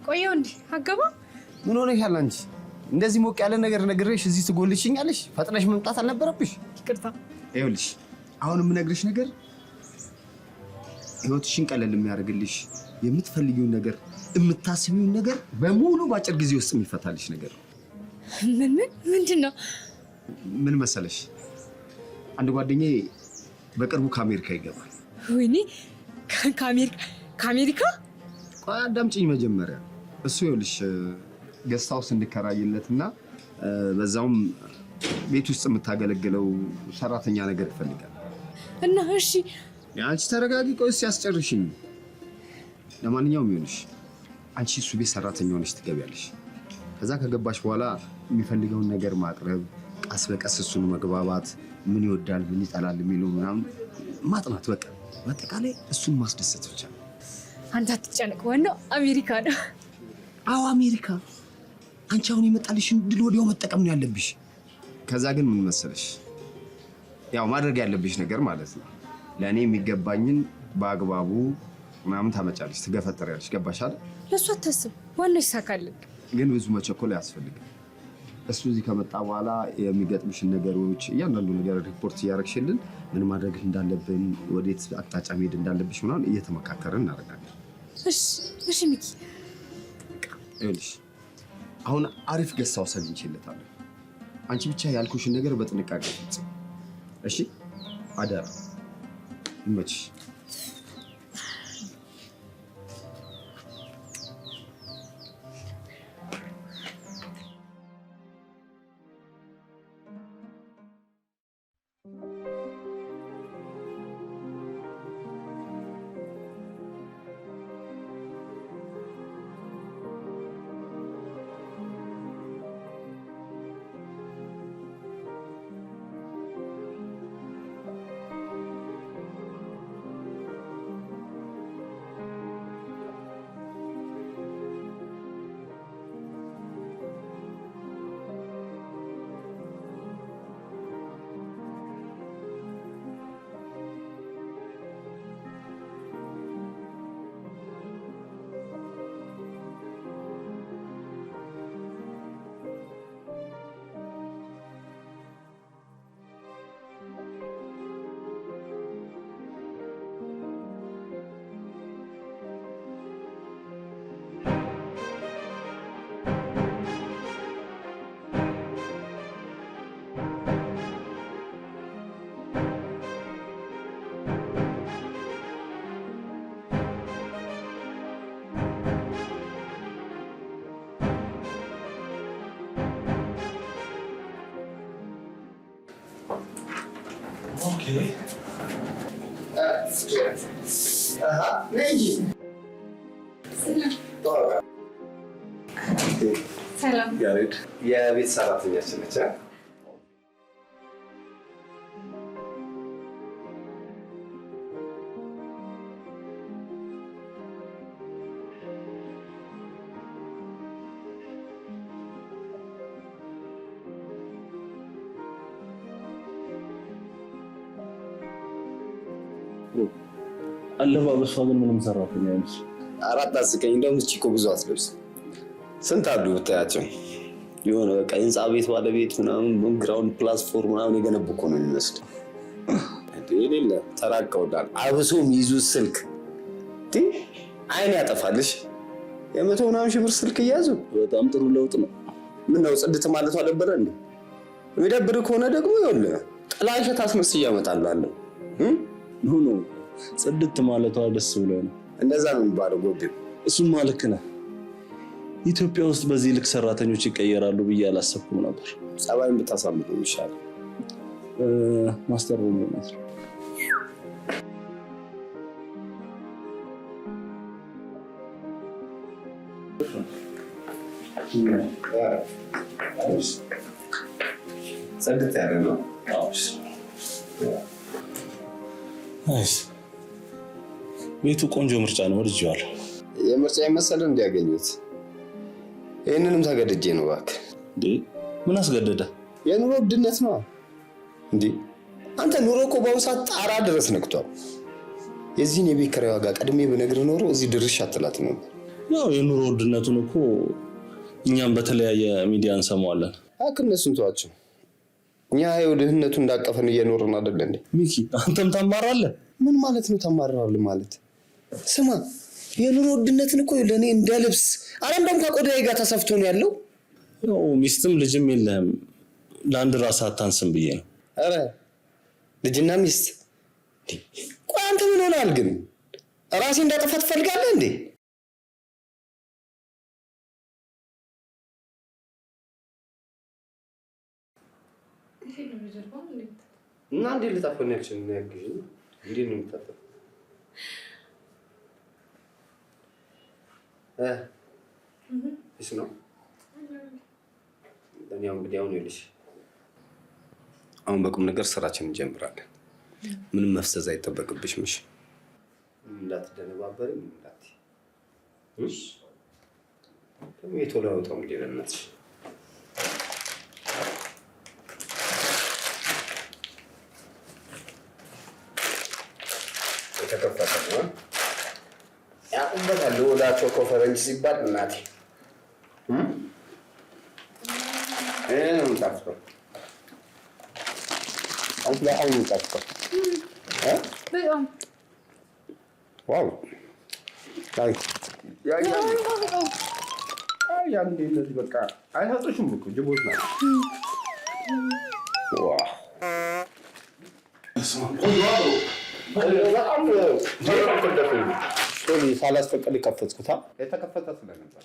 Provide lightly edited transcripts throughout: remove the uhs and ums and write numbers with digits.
ቆየው እንዴ አገባ ምን ሆነሻል አንቺ? እንደዚህ ሞቅ ያለ ነገር ነግሬሽ እዚህ ትጎልሽኛለሽ? ፈጥነሽ መምጣት አልነበረብሽ? ይቅርታ። ይኸውልሽ አሁን የምነግርሽ ነገር ህይወትሽን ቀለል የሚያደርግልሽ የምትፈልጊውን ነገር የምታስቢውን ነገር በሙሉ ባጭር ጊዜ ውስጥ የሚፈታልሽ ነገር ነው። ምንድነው? ምን መሰለሽ አንድ ጓደኛዬ በቅርቡ ከአሜሪካ ይገባል። ወይኔ ከአሜሪካ? ቆይ አዳምጪኝ መጀመሪያ። እሱ ይኸውልሽ ገስት ሃውስ እንድከራይለትና በዛውም ቤት ውስጥ የምታገለግለው ሰራተኛ ነገር ይፈልጋል። እና እሺ አንቺ ተረጋጊ፣ ቆይ ሲያስጨርሽኝ። ለማንኛውም ይኸውልሽ አንቺ እሱ ቤት ሰራተኛ ሆነሽ ትገቢያለሽ። ከዛ ከገባሽ በኋላ የሚፈልገውን ነገር ማቅረብ፣ ቀስ በቀስ እሱን መግባባት፣ ምን ይወዳል ምን ይጠላል የሚለው ምናምን ማጥናት፣ በቃ በአጠቃላይ እሱን ማስደሰት ብቻ። አንተ አትጨነቅ፣ ዋናው አሜሪካ ነው። አዎ አሜሪካ። አንቺ አሁን የመጣልሽን ድል ወዲያው መጠቀም ነው ያለብሽ። ከዛ ግን ምን መሰለሽ ያው ማድረግ ያለብሽ ነገር ማለት ነው ለእኔ የሚገባኝን በአግባቡ ምናምን ታመጫለሽ፣ ትገፈጠሪያለሽ። ገባሽ አይደል? ለእሱ አታስብ፣ ዋናው ይሳካልን። ግን ብዙ መቸኮል አያስፈልግም። እሱ እዚህ ከመጣ በኋላ የሚገጥምሽን ነገሮች እያንዳንዱ ነገር ሪፖርት እያደረግሽልን ምን ማድረግ እንዳለብን፣ ወዴት አቅጣጫ መሄድ እንዳለብሽ ምናምን እየተመካከርን እናደርጋለን። እሺ ሚኪ። ይኸውልሽ አሁን አሪፍ ገስት ሃውስ አግኝቼለታለሁ። አንቺ ብቻ ያልኩሽን ነገር በጥንቃቄ ፈጽሚ እሺ? አደራ። ይመችሽ። Okay. ሰላም። ያሬድ የቤት ሰራተኛችን ነች። አለባበሷ ግን ምንም ሰራተኛ አይመስል። አራት አስቀኝ። እንደውም እቺ እኮ ብዙ አትለብስ። ስንት አሉ ብታያቸው። የሆነ በቃ የህንፃ ቤት ባለቤት ምናምን ግራውንድ ፕላስ ፎር ምናምን የገነቡ እኮ ነው የሚመስለው። የሌለ ተራቀውዳል። አብሶ የሚይዙት ስልክ አይን ያጠፋልሽ። የመቶ ምናምን ሺህ ብር ስልክ እያዙ በጣም ጥሩ ለውጥ ነው። ምን ነው ጽድት ማለቱ አልነበረ እንዴ? የሚደብር ከሆነ ደግሞ ይኸውልህ ጥላሸት አስመስዬ አመጣልሃለሁ። ኖ ጽድት ማለቷ ደስ ብሎኝ ነው። እንደዛ ነው የሚባለው ጎቤ። እሱማ ልክ ነህ። ኢትዮጵያ ውስጥ በዚህ ልክ ሰራተኞች ይቀየራሉ ብዬ አላሰብኩም ነበር። ጸባይን ብታሳምነው ይሻላል። ማስተር ነው ማለት ነው። ጽድት ያለ ነው። ናይስ። ቤቱ ቆንጆ ምርጫ ነው፣ ወድጄዋለሁ። የምርጫ የመሰለ እንዲያገኙት ይህንንም ተገድጄ ነው። እባክህ እንዴ ምን አስገደደ? የኑሮ ውድነት ነው እንዴ። አንተ ኑሮ እኮ በአሁኑ ሰዓት ጣራ ድረስ ነክቷል። የዚህን የቤት ኪራይ ዋጋ ቀድሜ ብነግርህ ኖሮ እዚህ ድርሽ አትላት ነበር። ያው የኑሮ ውድነቱን እኮ እኛም በተለያየ ሚዲያ እንሰማዋለን። እነሱን ተዋቸው። እኛ ይኸው ድህነቱን እንዳቀፈን እየኖርን አይደል እንዴ? ሚኪ አንተም ታማራለህ። ምን ማለት ነው ታማራለህ ማለት? ስማ የኑሮ ውድነትን እኮ ለእኔ እንደ ልብስ እንደውም ከቆዳዬ ጋር ተሰፍቶ ነው ያለው። ያው ሚስትም ልጅም የለህም፣ ለአንድ ራስ አታንስም ብዬ ነው። ኧረ ልጅና ሚስት ቆይ አንተ ምን ሆነሃል ግን? ራሴ እንዳጠፋ ትፈልጋለህ እንዴ? እና እንዴት ልታፈን ያልችል ነው ያግዥ እንዴት ነው የምታጠፋው? እሺ ነው ለኔው እንግዲህ አሁን ይልሽ አሁን በቁም ነገር ስራችንን እንጀምራለን። ምንም መፍሰዝ አይጠበቅብሽም። እሺ እንዳትደነባበሪ እንዳት እሺ ደግሞ የተወላውጣው እንዴ ለነትሽ የተከፈተ ነው ያ እንበታል ወዳቸው ኮንፈረንስ ሲባል እናቴ ነው ታፍቶ አሁን ታፍቶ በጣም ዋው ያ እንደዚህ በቃ አይታጡሽም እኮ ጅቦት ነው። ዋው ሳላስፈቅድ ከፈትኩታ የተከፈተ ስለነበር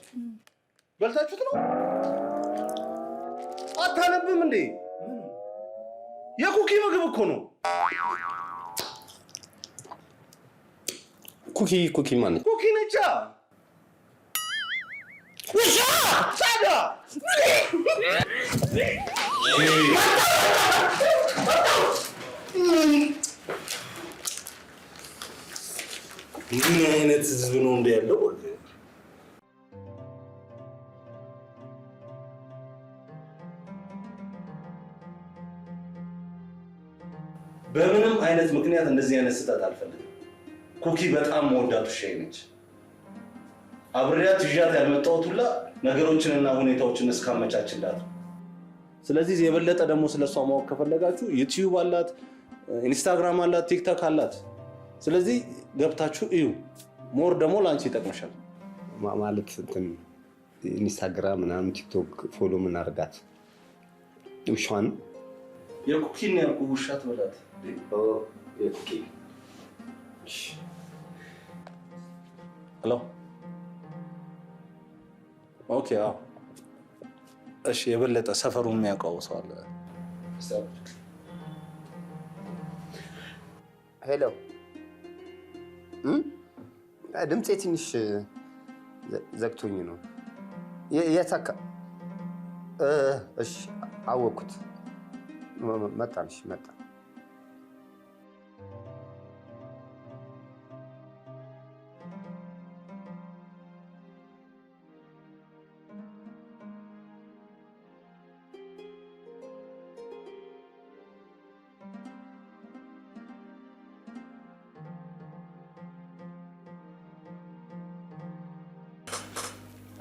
በልታችሁት ነው። አታነብም እንዴ? የኩኪ ምግብ እኮ ነው። ኩኪ ማለት ኩኪ ነቻ ውሻ ሳዳ ምን አይነት ህዝብ ነው እንደ ያለው? በምንም አይነት ምክንያት እንደዚህ አይነት ስህተት አልፈልግም። ኩኪ በጣም መወዳት ውሻዬ ነች። አብሬያት ይዣት ያልመጣሁት ሁላ ነገሮችንና ሁኔታዎችን እስካመቻችላት። ስለዚህ የበለጠ ደግሞ ስለሷ ማወቅ ከፈለጋችሁ ዩቲዩብ አላት፣ ኢንስታግራም አላት፣ ቲክቶክ አላት። ስለዚህ ገብታችሁ እዩ። ሞር ደግሞ ላንቺ ይጠቅምሻል ማለት እንትን ኢንስታግራም ምናምን ቲክቶክ ፎሎ ምን አድርጋት ውሻን የኩኪን ያልኩ ውሻ ትበላት የኩኪ ሄሎ ኦኬ እሺ የበለጠ ሰፈሩን የሚያውቀው ሰው አለ? ሄሎ ድምፄ ትንሽ ዘግቶኝ ነው። የታካ እሺ አወኩት። መጣልሽ መጣ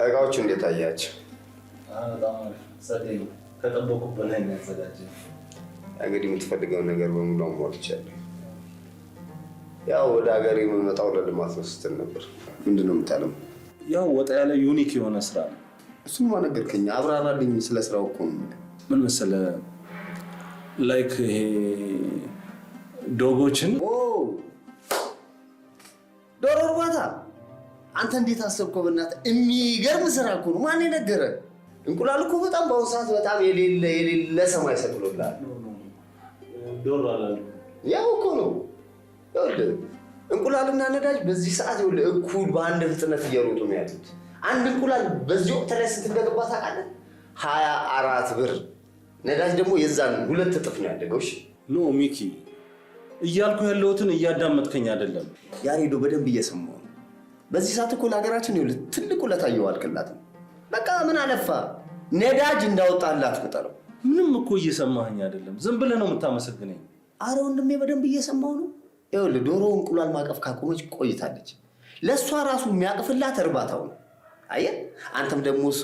እቃዎቹ እንዴት አያቸው? በጣም አሪፍ ጸደይ ነው። ከጠበቁት በላይ ነው ያዘጋጀው። እንግዲህ የምትፈልገውን ነገር በሙሉ አሟልቻለሁ። ያው ወደ ሀገር የምመጣው ለልማት ነው ስትል ነበር። ምንድን ነው የምታለው? ያው ወጣ ያለ ዩኒክ የሆነ ስራ ነው። እሱን ማነገርከኝ? አብራራልኝ ስለ ስራው እኮ ነው። ምን መሰለህ ላይክ ይሄ ዶጎችን ዶሮ እርባታ አንተ እንዴት አሰብከው? በእናትህ የሚገርም ስራ እኮ ነው። ማን የነገረ? እንቁላል እኮ በጣም በአሁኑ ሰዓት በጣም የሌለ ሰማይ ሰጥሎላል። ዶሮ አላሉ ያው እኮ ነው። እንቁላልና ነዳጅ በዚህ ሰዓት እኩል በአንድ ፍጥነት እየሮጡ ነው ያሉት። አንድ እንቁላል በዚህ ወቅት ላይ ስንት እንደገባ ታውቃለህ? 24 ብር። ነዳጅ ደግሞ የዛን 2 እጥፍ ነው ያደገው። እሺ ኖ ሚኪ እያልኩ ያለሁትን እያዳመጥከኝ አይደለም። ያሬዶ በደንብ እየሰማሁ ነው። በዚህ ሰዓት እኮ ለሀገራችን ይኸውልህ ትልቅ ውለታ እየዋልክላት ነው። በቃ ምን አለፋ ነዳጅ እንዳወጣላት ቁጠረው። ምንም እኮ እየሰማኸኝ አይደለም። ዝም ብለህ ነው የምታመሰግነኝ። አረ ወንድሜ በደንብ እየሰማሁ ነው። ይኸውልህ ዶሮ እንቁላል ማቀፍ ካቆመች ቆይታለች። ለእሷ ራሱ የሚያቅፍላት እርባታው ነው። አየህ አንተም ደግሞ እሷ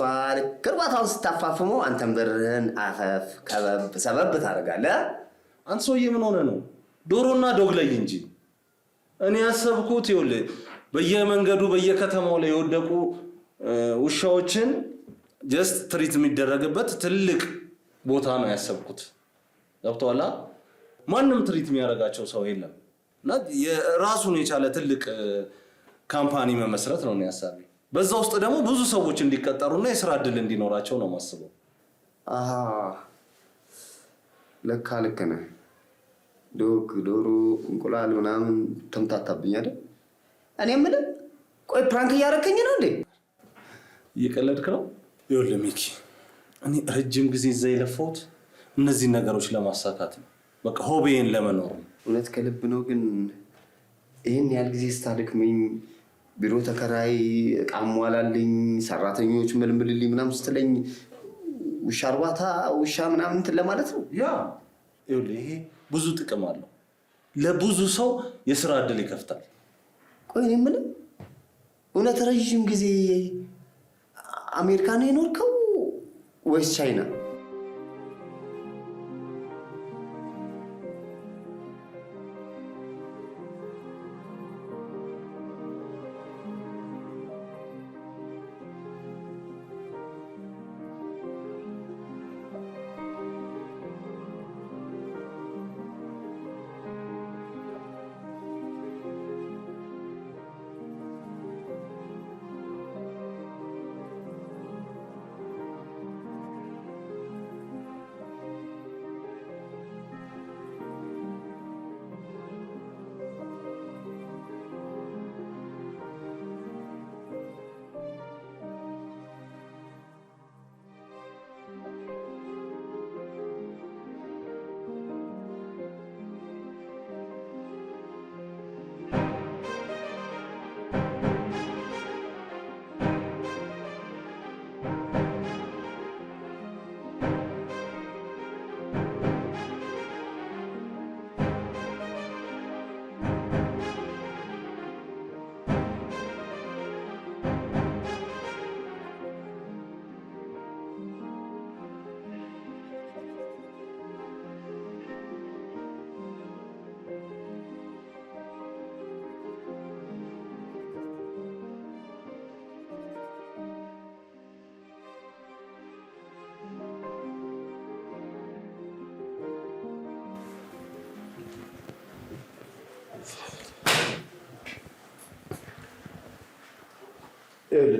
ቅርባታውን ስታፋፍመው አንተም በርህን አፈፍ ከበብ ሰበብ ታደርጋለህ። አንተ ሰውዬ ምን ሆነ ነው? ዶሮና ዶግ ላይ እንጂ እኔ ያሰብኩት ይኸውልህ በየመንገዱ በየከተማው ላይ የወደቁ ውሻዎችን ጀስት ትሪት የሚደረግበት ትልቅ ቦታ ነው ያሰብኩት። ገብቶሃል? ማንም ትሪት የሚያደርጋቸው ሰው የለም እና የራሱን የቻለ ትልቅ ካምፓኒ መመስረት ነው ያሳቢ። በዛ ውስጥ ደግሞ ብዙ ሰዎች እንዲቀጠሩና የስራ እድል እንዲኖራቸው ነው ማስበው። ለካ ልክ ነህ። ዶግ፣ ዶሮ፣ እንቁላል ምናምን ተምታታብኝ አይደል? እኔ የምልህ ቆይ ፕራንክ እያደረከኝ ነው እንዴ? እየቀለድክ ነው? ይኸውልህ ሚኪ እኔ ረጅም ጊዜ እዛ የለፋሁት እነዚህን ነገሮች ለማሳካት ነው። በቃ ሆቤን ለመኖር ነው። እውነት ከልብ ነው። ግን ይህን ያህል ጊዜ ስታድክመኝ ቢሮ ተከራይ፣ ዕቃ ሟላልኝ፣ ሰራተኞች መልምልልኝ ምናምን ስትለኝ ውሻ እርባታ ውሻ ምናምን እንትን ለማለት ነው። ያ ይኸውልህ ይሄ ብዙ ጥቅም አለው። ለብዙ ሰው የስራ እድል ይከፍታል። ቆይ እኔ የምልህ እውነት ረዥም ጊዜ አሜሪካ ነው የኖርከው ወይስ ቻይና?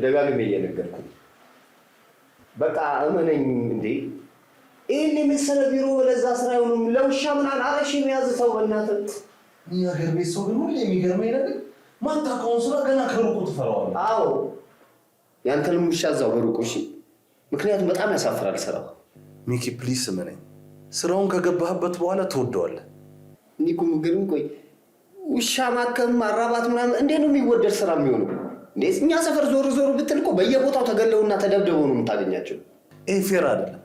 ደጋግሜ እየነገርኩህ በቃ እመነኝ። እንዴ ይህን የመሰለ ቢሮ ለዛ ስራ አይሆንም። ለውሻ ምናምን አረሽ የሚያዝ ሰው በእናትህ። እኛ ሀገር ቤት ሰው ግን ሁሌ የሚገርመኝ ነገር ማታውቀውን ስራ ገና ከሩቁ ትፈራዋለህ። አዎ ያንተንም ውሻ እዛው በሩቁ። እሺ ምክንያቱም በጣም ያሳፍራል ስራው። ሚኪ ፕሊስ እመነኝ፣ ስራውን ከገባህበት በኋላ ትወደዋለህ። እኔ እኮ የምገርምህ ቆይ ውሻ ማከም ማራባት ምናምን እንዴት ነው የሚወደድ ስራ የሚሆነው? እኛ ሰፈር ዞር ዞር ብትል እኮ በየቦታው ተገለውና ተደብደበው ነው የምታገኛቸው። ይሄ ፌር አይደለም።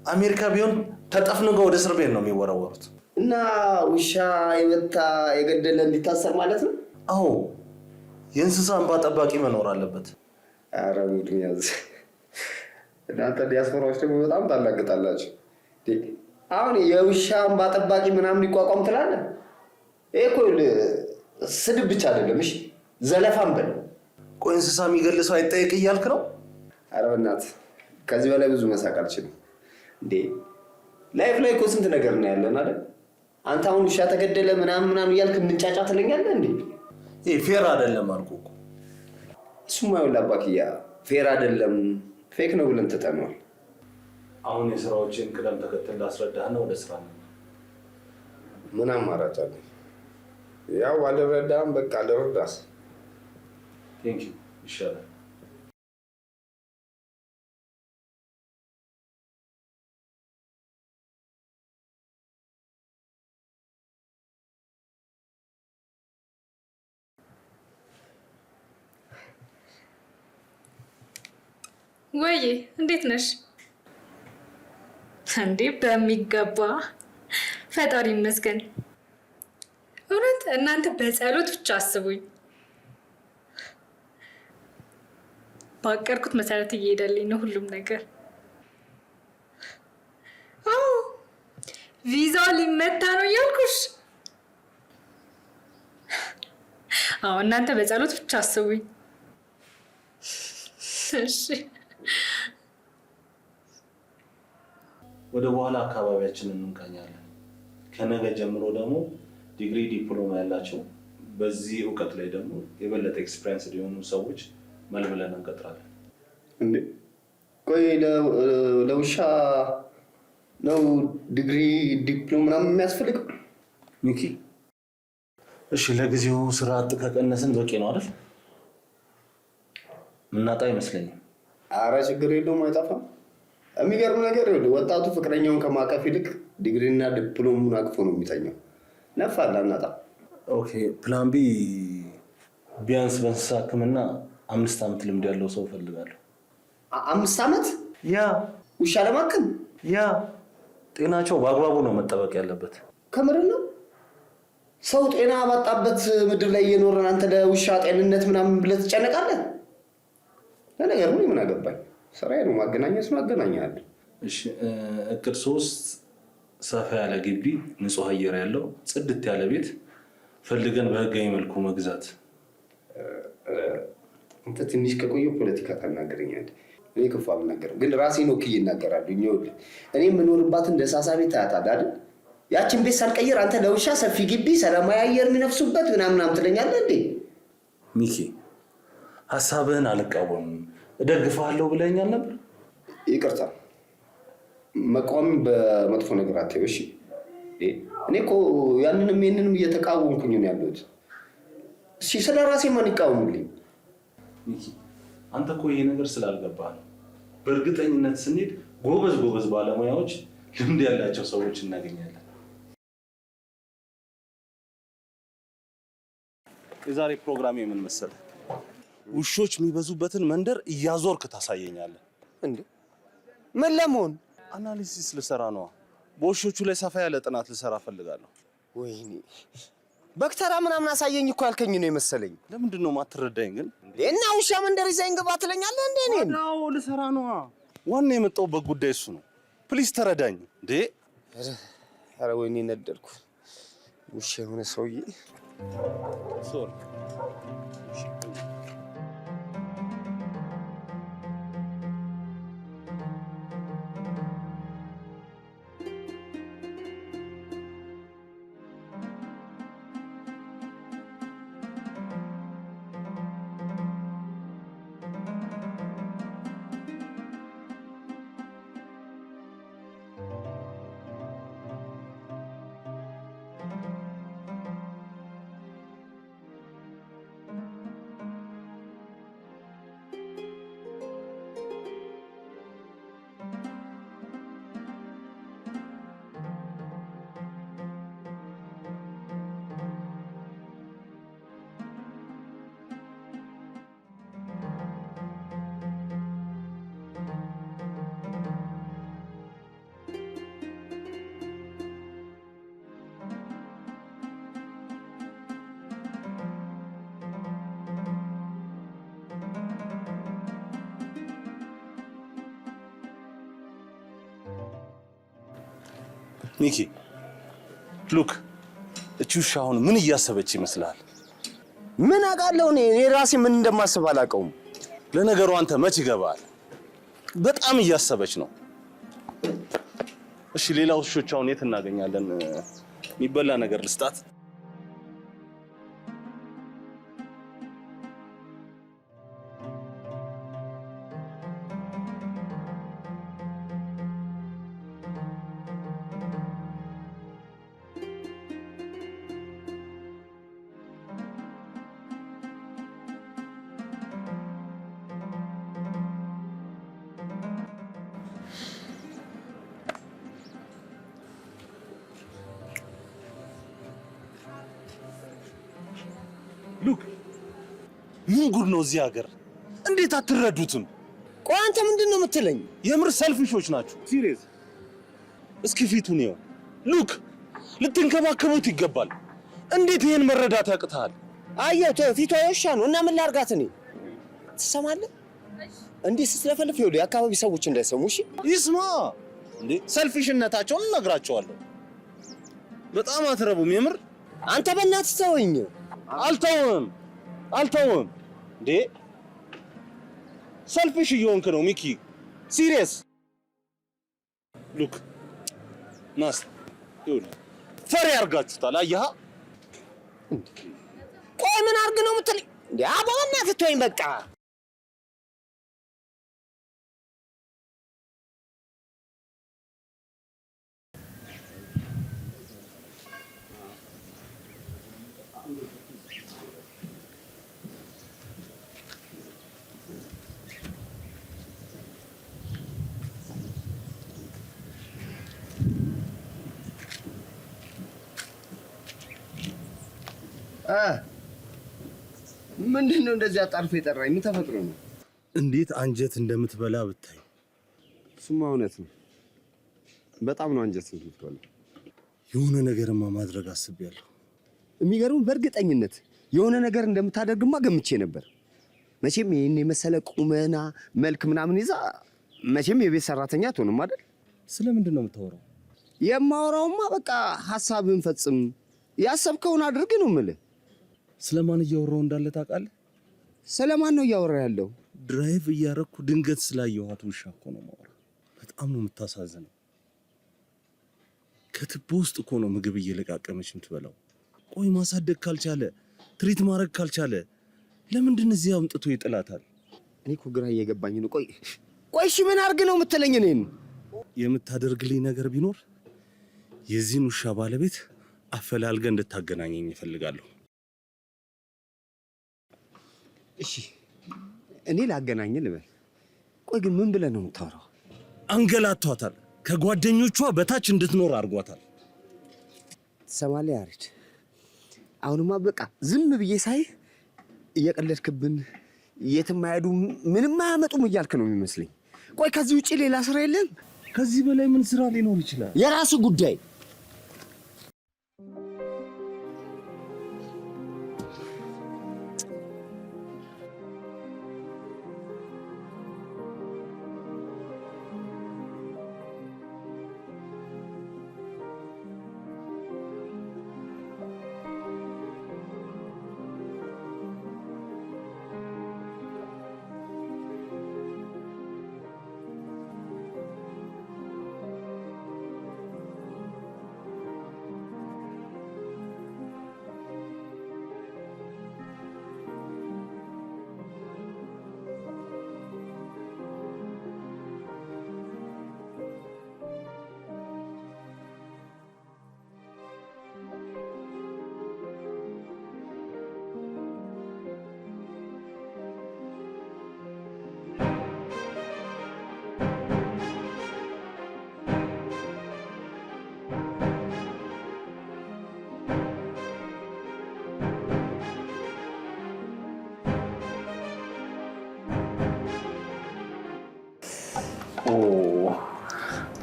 አሜሪካ ቢሆን ተጠፍንገው ወደ እስር ቤት ነው የሚወረወሩት። እና ውሻ የመታ የገደለ እንዲታሰር ማለት ነው? አዎ የእንስሳ እንባ ጠባቂ መኖር አለበት። ኧረ ሙድን ያዝ። እናንተ ዲያስፖራዎች ደግሞ በጣም ታላግጣላችሁ። አሁን የውሻ እንባ ጠባቂ ምናምን ሊቋቋም ትላለህ? ይሄ እኮ ስድብ ብቻ አይደለም፣ እሺ ዘለፋም በለው። ቆይ እንስሳ የሚገል ሰው አይጠየቅ እያልክ ነው? ኧረ በእናትህ ከዚህ በላይ ብዙ መሳቅ አልችልም። እንዴ ላይፍ ላይ እኮ ስንት ነገር ነው ያለን አይደል? አንተ አሁን ውሻ ተገደለ ምናምን እያልክ ምንጫጫ ትለኛለህ እንዴ? ይሄ ፌር አይደለም አልኩህ እኮ። እሱማ ይኸውልህ አባክያ ፌር አይደለም ፌክ ነው ብለን ትተነዋል። አሁን የስራዎችን ቅደም ተከተል ላስረዳህና ወደ ስራ ነው። ምን አማራጭ አለ? ያው አልረዳህም፣ በቃ ልረዳህ። ቴንክ ዩ ይሻላል። ወይ እንዴት ነሽ? እንዴ በሚገባ ፈጣሪ ይመስገን። እውነት እናንተ በጸሎት ብቻ አስቡኝ። ባቀርኩት መሰረት እየሄደልኝ ነው ሁሉም ነገር። አዎ ቪዛው ሊመታ ነው እያልኩሽ። አዎ እናንተ በጸሎት ብቻ አስቡኝ። እሺ ወደ በኋላ አካባቢያችንን እንቃኛለን። ከነገ ጀምሮ ደግሞ ዲግሪ ዲፕሎማ ያላቸው በዚህ እውቀት ላይ ደግሞ የበለጠ ኤክስፒሪየንስ የሆኑ ሰዎች መልምለን እንቀጥራለን። እንዴ ቆይ ለውሻ ነው ዲግሪ ዲፕሎማ ምናምን የሚያስፈልገው? ሚኪ እሺ ለጊዜው ስራ አጥ ከቀነስን በቂ ነው አይደል? ምናጣ አይመስለኝም። ኧረ ችግር የለውም አይጠፋም። የሚገርም ነገር ይኸውልህ ወጣቱ ፍቅረኛውን ከማቀፍ ይልቅ ዲግሪና ዲፕሎሙን አቅፎ ነው የሚተኛው። ነፋላ እናጣ። ኦኬ ፕላን ቢ ቢያንስ በእንስሳ ሕክምና 5 ዓመት ልምድ ያለው ሰው ፈልጋለሁ። 5 ዓመት? ያ ውሻ ለማከም? ያ ጤናቸው በአግባቡ ነው መጠበቅ ያለበት። ከምር ነው? ሰው ጤና ባጣበት ምድር ላይ እየኖረን አንተ ለውሻ ጤንነት ምናምን ብለህ ትጨነቃለህ? ለነገሩ ምን አገባኝ? ስራዬ ነው ማገናኘት ማገናኛለሁ። እሺ እቅድ 3 ሰፋ ያለ ግቢ፣ ንጹህ አየር ያለው ጽድት ያለ ቤት ፈልገን በህጋዊ መልኩ መግዛት። አንተ ትንሽ ከቆየሁ ፖለቲካ ታናገረኛለህ። እኔ ክፉ አልናገርም፣ ግን ራሴን ወክዬ እናገራለሁ። ይኸውልህ እኔ የምኖርባትን ደሳሳ ቤት ታያታለህ አይደል? ያችን ቤት ሳልቀይር አንተ ለውሻ ሰፊ ግቢ፣ ሰላማዊ አየር የሚነፍሱበት ምናምን ትለኛለህ እንዴ? ሚኪ ሀሳብህን አልቃወምም፣ እደግፍሃለሁ ብለኸኛል ነበር። ይቅርታ መቃወም በመጥፎ ነገር አትይው እሺ። እኔ እኮ ያንንም ይሄንንም እየተቃወምኩኝ ነው ያለሁት። እሺ ስለ ራሴ ማን ይቃወምልኝ? ሚኪ አንተ እኮ ይሄ ነገር ስላልገባህ ነው። በእርግጠኝነት ስንሄድ ጎበዝ ባለሙያዎች፣ ልምድ ያላቸው ሰዎች እናገኛለን። የዛሬ ፕሮግራም ምን መሰለህ? ውሾች የሚበዙበትን መንደር እያዞርክ ታሳየኛለህ። እንዴ ምን ለመሆን? አናሊሲስ ልሰራ ነው። በውሾቹ ላይ ሰፋ ያለ ጥናት ልሰራ ፈልጋለሁ። ወይኔ በክተራ ምናምን አሳየኝ እኮ ያልከኝ ነው የመሰለኝ። ለምንድን ነው የማትረዳኝ ግን? እና ውሻ መንደር ይዘኝ ግባ ትለኛለህ እንዴ? እኔን አዎ ልሰራ ነው። ዋና የመጣሁበት ጉዳይ እሱ ነው። ፕሊዝ ተረዳኝ እንዴ። ኧረ ወይኔ ነደድኩ። ውሻ የሆነ ሰውዬ ሶሪ። ሚኪ ሉክ እቺ ውሻ አሁን ምን እያሰበች ይመስላል? ምን አውቃለሁ እኔ ራሴ ምን እንደማስብ አላውቀውም። ለነገሩ አንተ መች ይገባል? በጣም እያሰበች ነው። እሺ ሌላ ውሾች አሁን የት እናገኛለን? የሚበላ ነገር ልስጣት። ሉክ ምን ጉድ ነው እዚህ ሀገር? እንዴት አትረዱትም? ቆይ አንተ ምንድን ነው የምትለኝ? የምር ሰልፊሾች ናችሁ። ሲሪየስ እስኪ ፊቱን ይኸው። ሉክ ልትንከባከቡት ይገባል። እንዴት ይሄን መረዳት ያቅታል? አየው ፊቷ የውሻ ነው እና ምን ላድርጋት? እኔ ትሰማለህ? እንዴ ስትለፈልፍ ይኸውልህ የአካባቢ ሰዎች እንዳይሰሙ እሺ ይስማ እንዴ ሰልፊሽነታቸውን እነግራቸዋለሁ በጣም አትረቡም የምር አንተ በእናትህ ተወኝ አልተውም እንዴ ሰልፊሽ እየሆንክ ነው ሚኪ ሲሪየስ ሉክ ናስ ይኸውልህ ፈሪ አድርጋችሁታል አየሃ ቆይ ምን አድርግ ነው የምትለኝ እንዴ በእናትህ ተወኝ በቃ ምንድነው እንደዚህ አጣርፎ የጠራኝ? ምን ተፈጥሮ ነው? እንዴት አንጀት እንደምትበላ ብታይ። ስማ እውነት ነው። በጣም ነው አንጀት የምትበላ። የሆነ ነገርማ ማድረግ አስቤያለሁ። የሚገርም በእርግጠኝነት የሆነ ነገር እንደምታደርግማ ገምቼ ነበር። መቼም ይሄን የመሰለ ቁመና መልክ ምናምን ይዛ መቼም የቤት ሰራተኛ አትሆንም አይደል? ስለምንድን ነው የምታወራው? የማወራውማ በቃ ሐሳብን ፈጽም ያሰብከውን አድርግ ነው የምልህ። ስለማን እያወራው እንዳለ ታውቃለህ? ስለማን ነው እያወራ ያለው? ድራይቭ እያረኩ ድንገት ስላየኋት ውሻ እኮ ነው የማወራው። በጣም ነው የምታሳዝነው። ከትቦ ውስጥ እኮ ነው ምግብ እየለቃቀመች የምትበላው። ቆይ ማሳደግ ካልቻለ ትሪት ማድረግ ካልቻለ ለምንድን እዚህ አምጥቶ ይጥላታል? እኔ እኮ ግራ እየገባኝ ነው። ቆይ እሺ ምን አድርግ ነው የምትለኝ? እኔን የምታደርግልኝ ነገር ቢኖር የዚህን ውሻ ባለቤት አፈላልገ እንድታገናኘኝ ይፈልጋለሁ። እሺ እኔ ላገናኝ ልበል። ቆይ ግን ምን ብለህ ነው የምታወራው? አንገላቷታል። ከጓደኞቿ በታች እንድትኖር አድርጓታል። ትሰማለህ ያሬድ? አሁንማ በቃ ዝም ብዬ ሳይ እየቀለድክብን የትም አይሄዱም ምንም አያመጡም እያልክ ነው የሚመስለኝ። ቆይ ከዚህ ውጪ ሌላ ስራ የለም? ከዚህ በላይ ምን ስራ ሊኖር ይችላል? የራሱ ጉዳይ።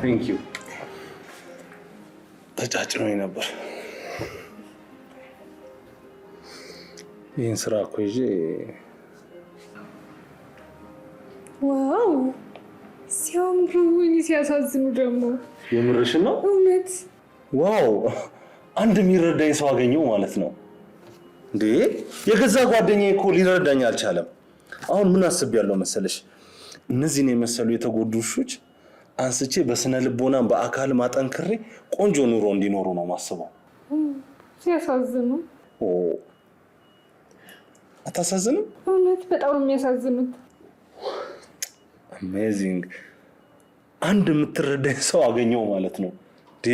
Thank you. ተጫጭኖኝ ነበር። ይህን ስራ እኮ ይዤ ዋው ሲያምሩ ሲያሳዝኑ ደግሞ የምርሽን ነው? እውነት ዋው አንድ የሚረዳኝ ሰው አገኘው ማለት ነው እንዴ? የገዛ ጓደኛዬ እኮ ሊረዳኝ አልቻለም። አሁን ምን አስቤያለሁ መሰለሽ? እነዚህን የመሰሉ የተጎዱ ውሾች አንስቼ በስነ ልቦና በአካል ማጠንክሬ ቆንጆ ኑሮ እንዲኖሩ ነው ማስበው። ሲያሳዝኑ። አታሳዝንም? እውነት በጣም ነው የሚያሳዝኑት። አሜዚንግ። አንድ የምትረዳኝ ሰው አገኘው ማለት ነው እንዴ?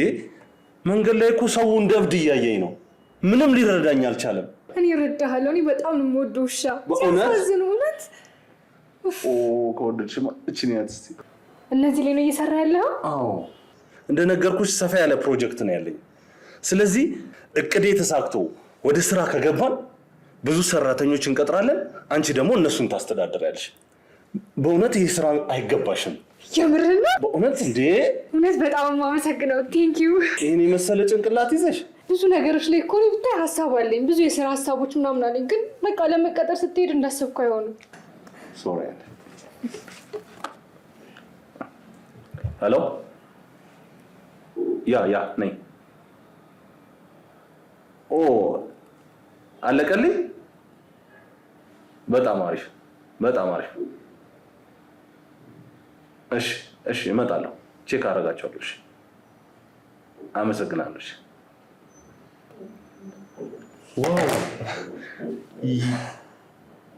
መንገድ ላይ እኮ ሰው እንደ እብድ እያየኝ ነው። ምንም ሊረዳኝ አልቻለም። እኔ እረዳሃለሁ። እኔ በጣም ነው የምወደው ውሻ። ሲያሳዝኑ እውነት። ከወደድሽማ እቺን ያት እስቲ። እነዚህ ላይ ነው እየሰራ ያለው? አዎ እንደነገርኩሽ ሰፋ ያለ ፕሮጀክት ነው ያለኝ። ስለዚህ እቅዴ ተሳክቶ ወደ ስራ ከገባን ብዙ ሰራተኞች እንቀጥራለን። አንቺ ደግሞ እነሱን ታስተዳድሪያለሽ። በእውነት ይሄ ስራ አይገባሽም። የምርህ ነው? በእውነት እንዴ? እውነት በጣም የማመሰግነው። ቴንክ ዩ። ይሄን የመሰለ ጭንቅላት ይዘሽ ብዙ ነገሮች ላይ እኮ ብታይ ሀሳብ አለኝ። ብዙ የስራ ሀሳቦች ምናምን አለኝ። ግን በቃ ለመቀጠር ስትሄድ እንዳሰብኩ አይሆንም። ሶሪ ሄሎ ያ ነኝ። ኦ አለቀልኝ። በጣም አሪፍ። እሺ እመጣለሁ። ቼክ አደርጋቸዋለሁ። እሺ አመሰግናለሁ። እሺ ዋው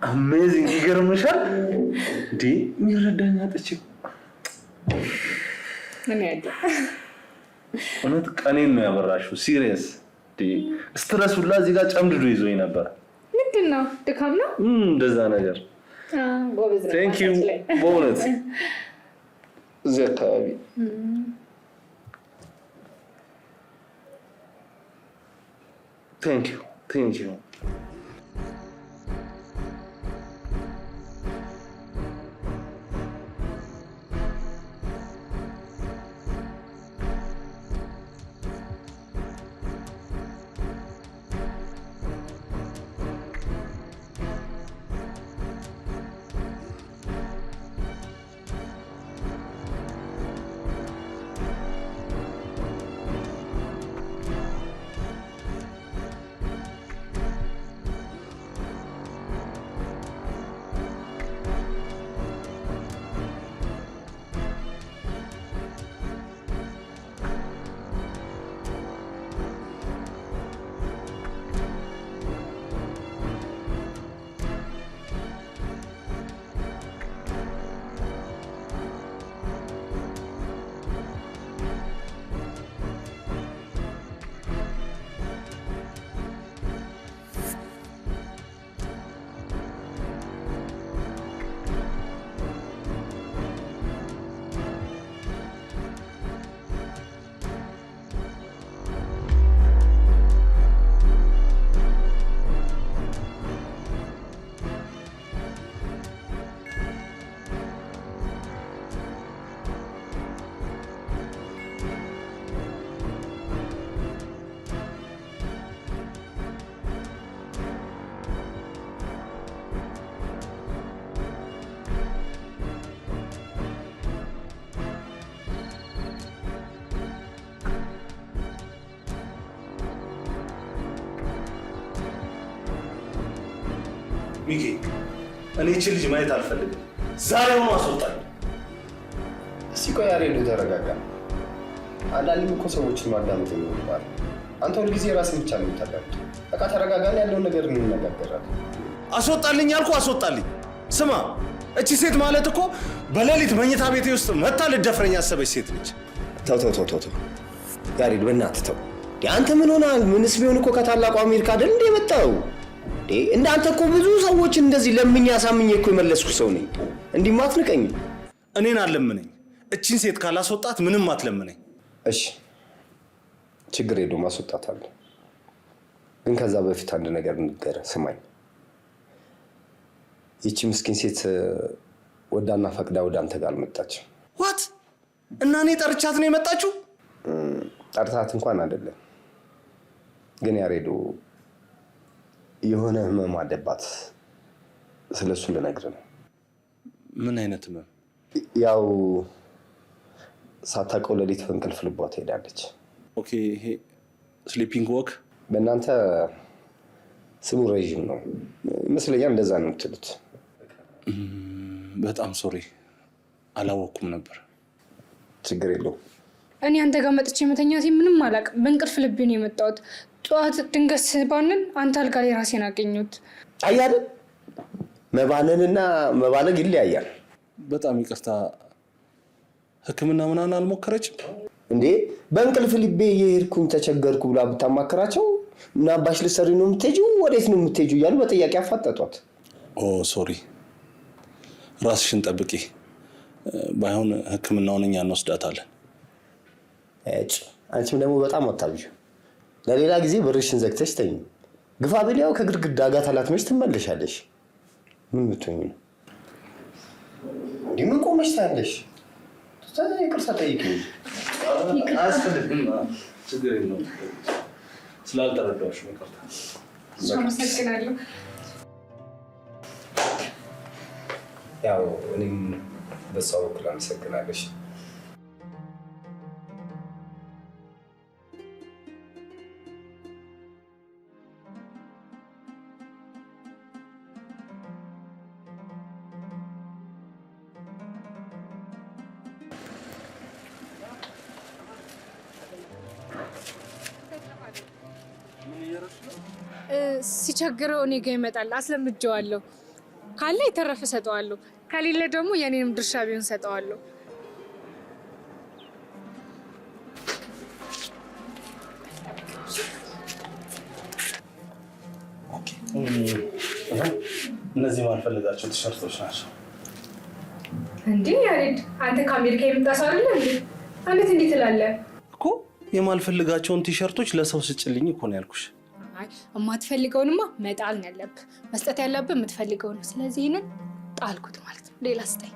አሜዚንግ! ይገርምሻል እንዴ? የሚረዳኝ አጥቼ ምን ያደ እውነት ቀኔን ነው ያበራሽው። ሲሪየስ ስትረስ ሁላ እዚህ ጋር ጨምድዶ ይዞኝ ነበር። ምንድን ነው ድካም ነው እንደዛ ነገር። ጎበዝ ነው። ቴንክ ዩ በእውነት እዚህ አካባቢ ቴንክ ዩ ሚኪ፣ እኔ እቺ ልጅ ማየት አልፈልግም። ዛሬውኑ አስወጣኝ። እስኪ ቆይ ያሬድ ተረጋጋ። አንዳንዴም እኮ ሰዎችን ማዳመጥ ይኖርባል። አንተ ሁልጊዜ ራስን ብቻ ነው የምታዳምጠው። በቃ ተረጋጋና ያለውን ነገር እንነጋገራለን። አስወጣልኝ አልኩ፣ አስወጣልኝ። ስማ፣ እቺ ሴት ማለት እኮ በሌሊት መኝታ ቤቴ ውስጥ መታ ልደፍረኝ ያሰበች ሴት ነች። ተው ያሬድ፣ በእናትህ ተው። አንተ ምን ሆናል? ምንስ ቢሆን እኮ ከታላቁ አሜሪካ አይደል እንደ የመጣው? እንዳንተ እኮ ብዙ ሰዎች እንደዚህ ለምኝ አሳምኝ እኮ የመለስኩ ሰው ነኝ። እንዲህማ አትንቀኝ። እኔን አለምነኝ። እቺን ሴት ካላስወጣት ምንም አትለምነኝ። እሺ ችግር የለውም፣ አስወጣታለሁ። ግን ከዛ በፊት አንድ ነገር ንገረህ፣ ስማኝ። ይቺ ምስኪን ሴት ወዳና ፈቅዳ ወደ አንተ ጋር አልመጣች። ዋት? እና እኔ ጠርቻት ነው የመጣችው? ጠርታት እንኳን አይደለም፣ ግን ያሬዶ የሆነ ህመም አለባት። ስለሱ ልነግርህ ነው። ምን አይነት ህመም? ያው ሳታውቀው ሌሊት በእንቅልፍ ልቧ ትሄዳለች። ኦኬ፣ ይሄ ስሊፒንግ ዎክ በእናንተ ስሙ ረዥም ነው ይመስለኛል፣ እንደዛ ነው የምትሉት። በጣም ሶሪ፣ አላወኩም ነበር። ችግር የለውም። እኔ አንተ ጋር መጥቼ መተኛቴ ምንም አላውቅም። በእንቅልፍ ልቤ ነው የመጣሁት። ጠዋት ድንገት ስባንን አንተ አልጋ ላይ ራሴን አገኘሁት። አያለ መባነንና መባለግ ይለያያል። በጣም ይቅርታ። ሕክምና ምናምን አልሞከረችም እንዴ? በእንቅልፍ ልቤ የሄድኩኝ ተቸገርኩ ብላ ብታማከራቸው እና አባሽ ልትሰሪ ነው የምትሄጂው፣ ወዴት ነው የምትሄጂው እያሉ በጥያቄ አፋጠጧት። ኦ ሶሪ፣ ራስሽን ጠብቂ። ባይሆን ሕክምናውን እኛ እንወስዳታለን። አንቺም ደግሞ በጣም አታብዢ። ለሌላ ጊዜ በርሽን ዘግተሽ ተኝ። ግፋ ቢል ያው ከግድግዳ ጋር ተላትመሽ ትመለሻለሽ። ምን ብትሆኚ ነው? ምን ቆመሽ ታያለሽ? ይቅርታ ጠይቂኝ። ችግር የለውም። ስላልተረዳሁሽ ነው ይቅርታ። አመሰግናለሁ። ያው እኔም በሷ በኩል አመሰግናለሽ። ሲቸግረው እኔ ጋ ይመጣል፣ አስለምጄዋለሁ። ካለ የተረፈ ሰጠዋለሁ፣ ከሌለ ደግሞ የኔንም ድርሻ ቢሆን ሰጠዋለሁ። እነዚህ ማልፈልጋቸው ቲሸርቶች ናቸው። እንዴ ያሬድ፣ አንተ ከአሜሪካ የመጣ ሰው አይደለ እንዴ? አንዴት እንዴት ትላለህ እኮ? የማልፈልጋቸውን ቲሸርቶች ለሰው ስጭልኝ እኮ ነው ያልኩሽ። አይ የማትፈልገውንማ መጣል ነው ያለብህ። መስጠት ያለብህ የምትፈልገውን። ስለዚህ ይሄንን ጣልኩት ማለት ነው። ሌላ ስጠኝ።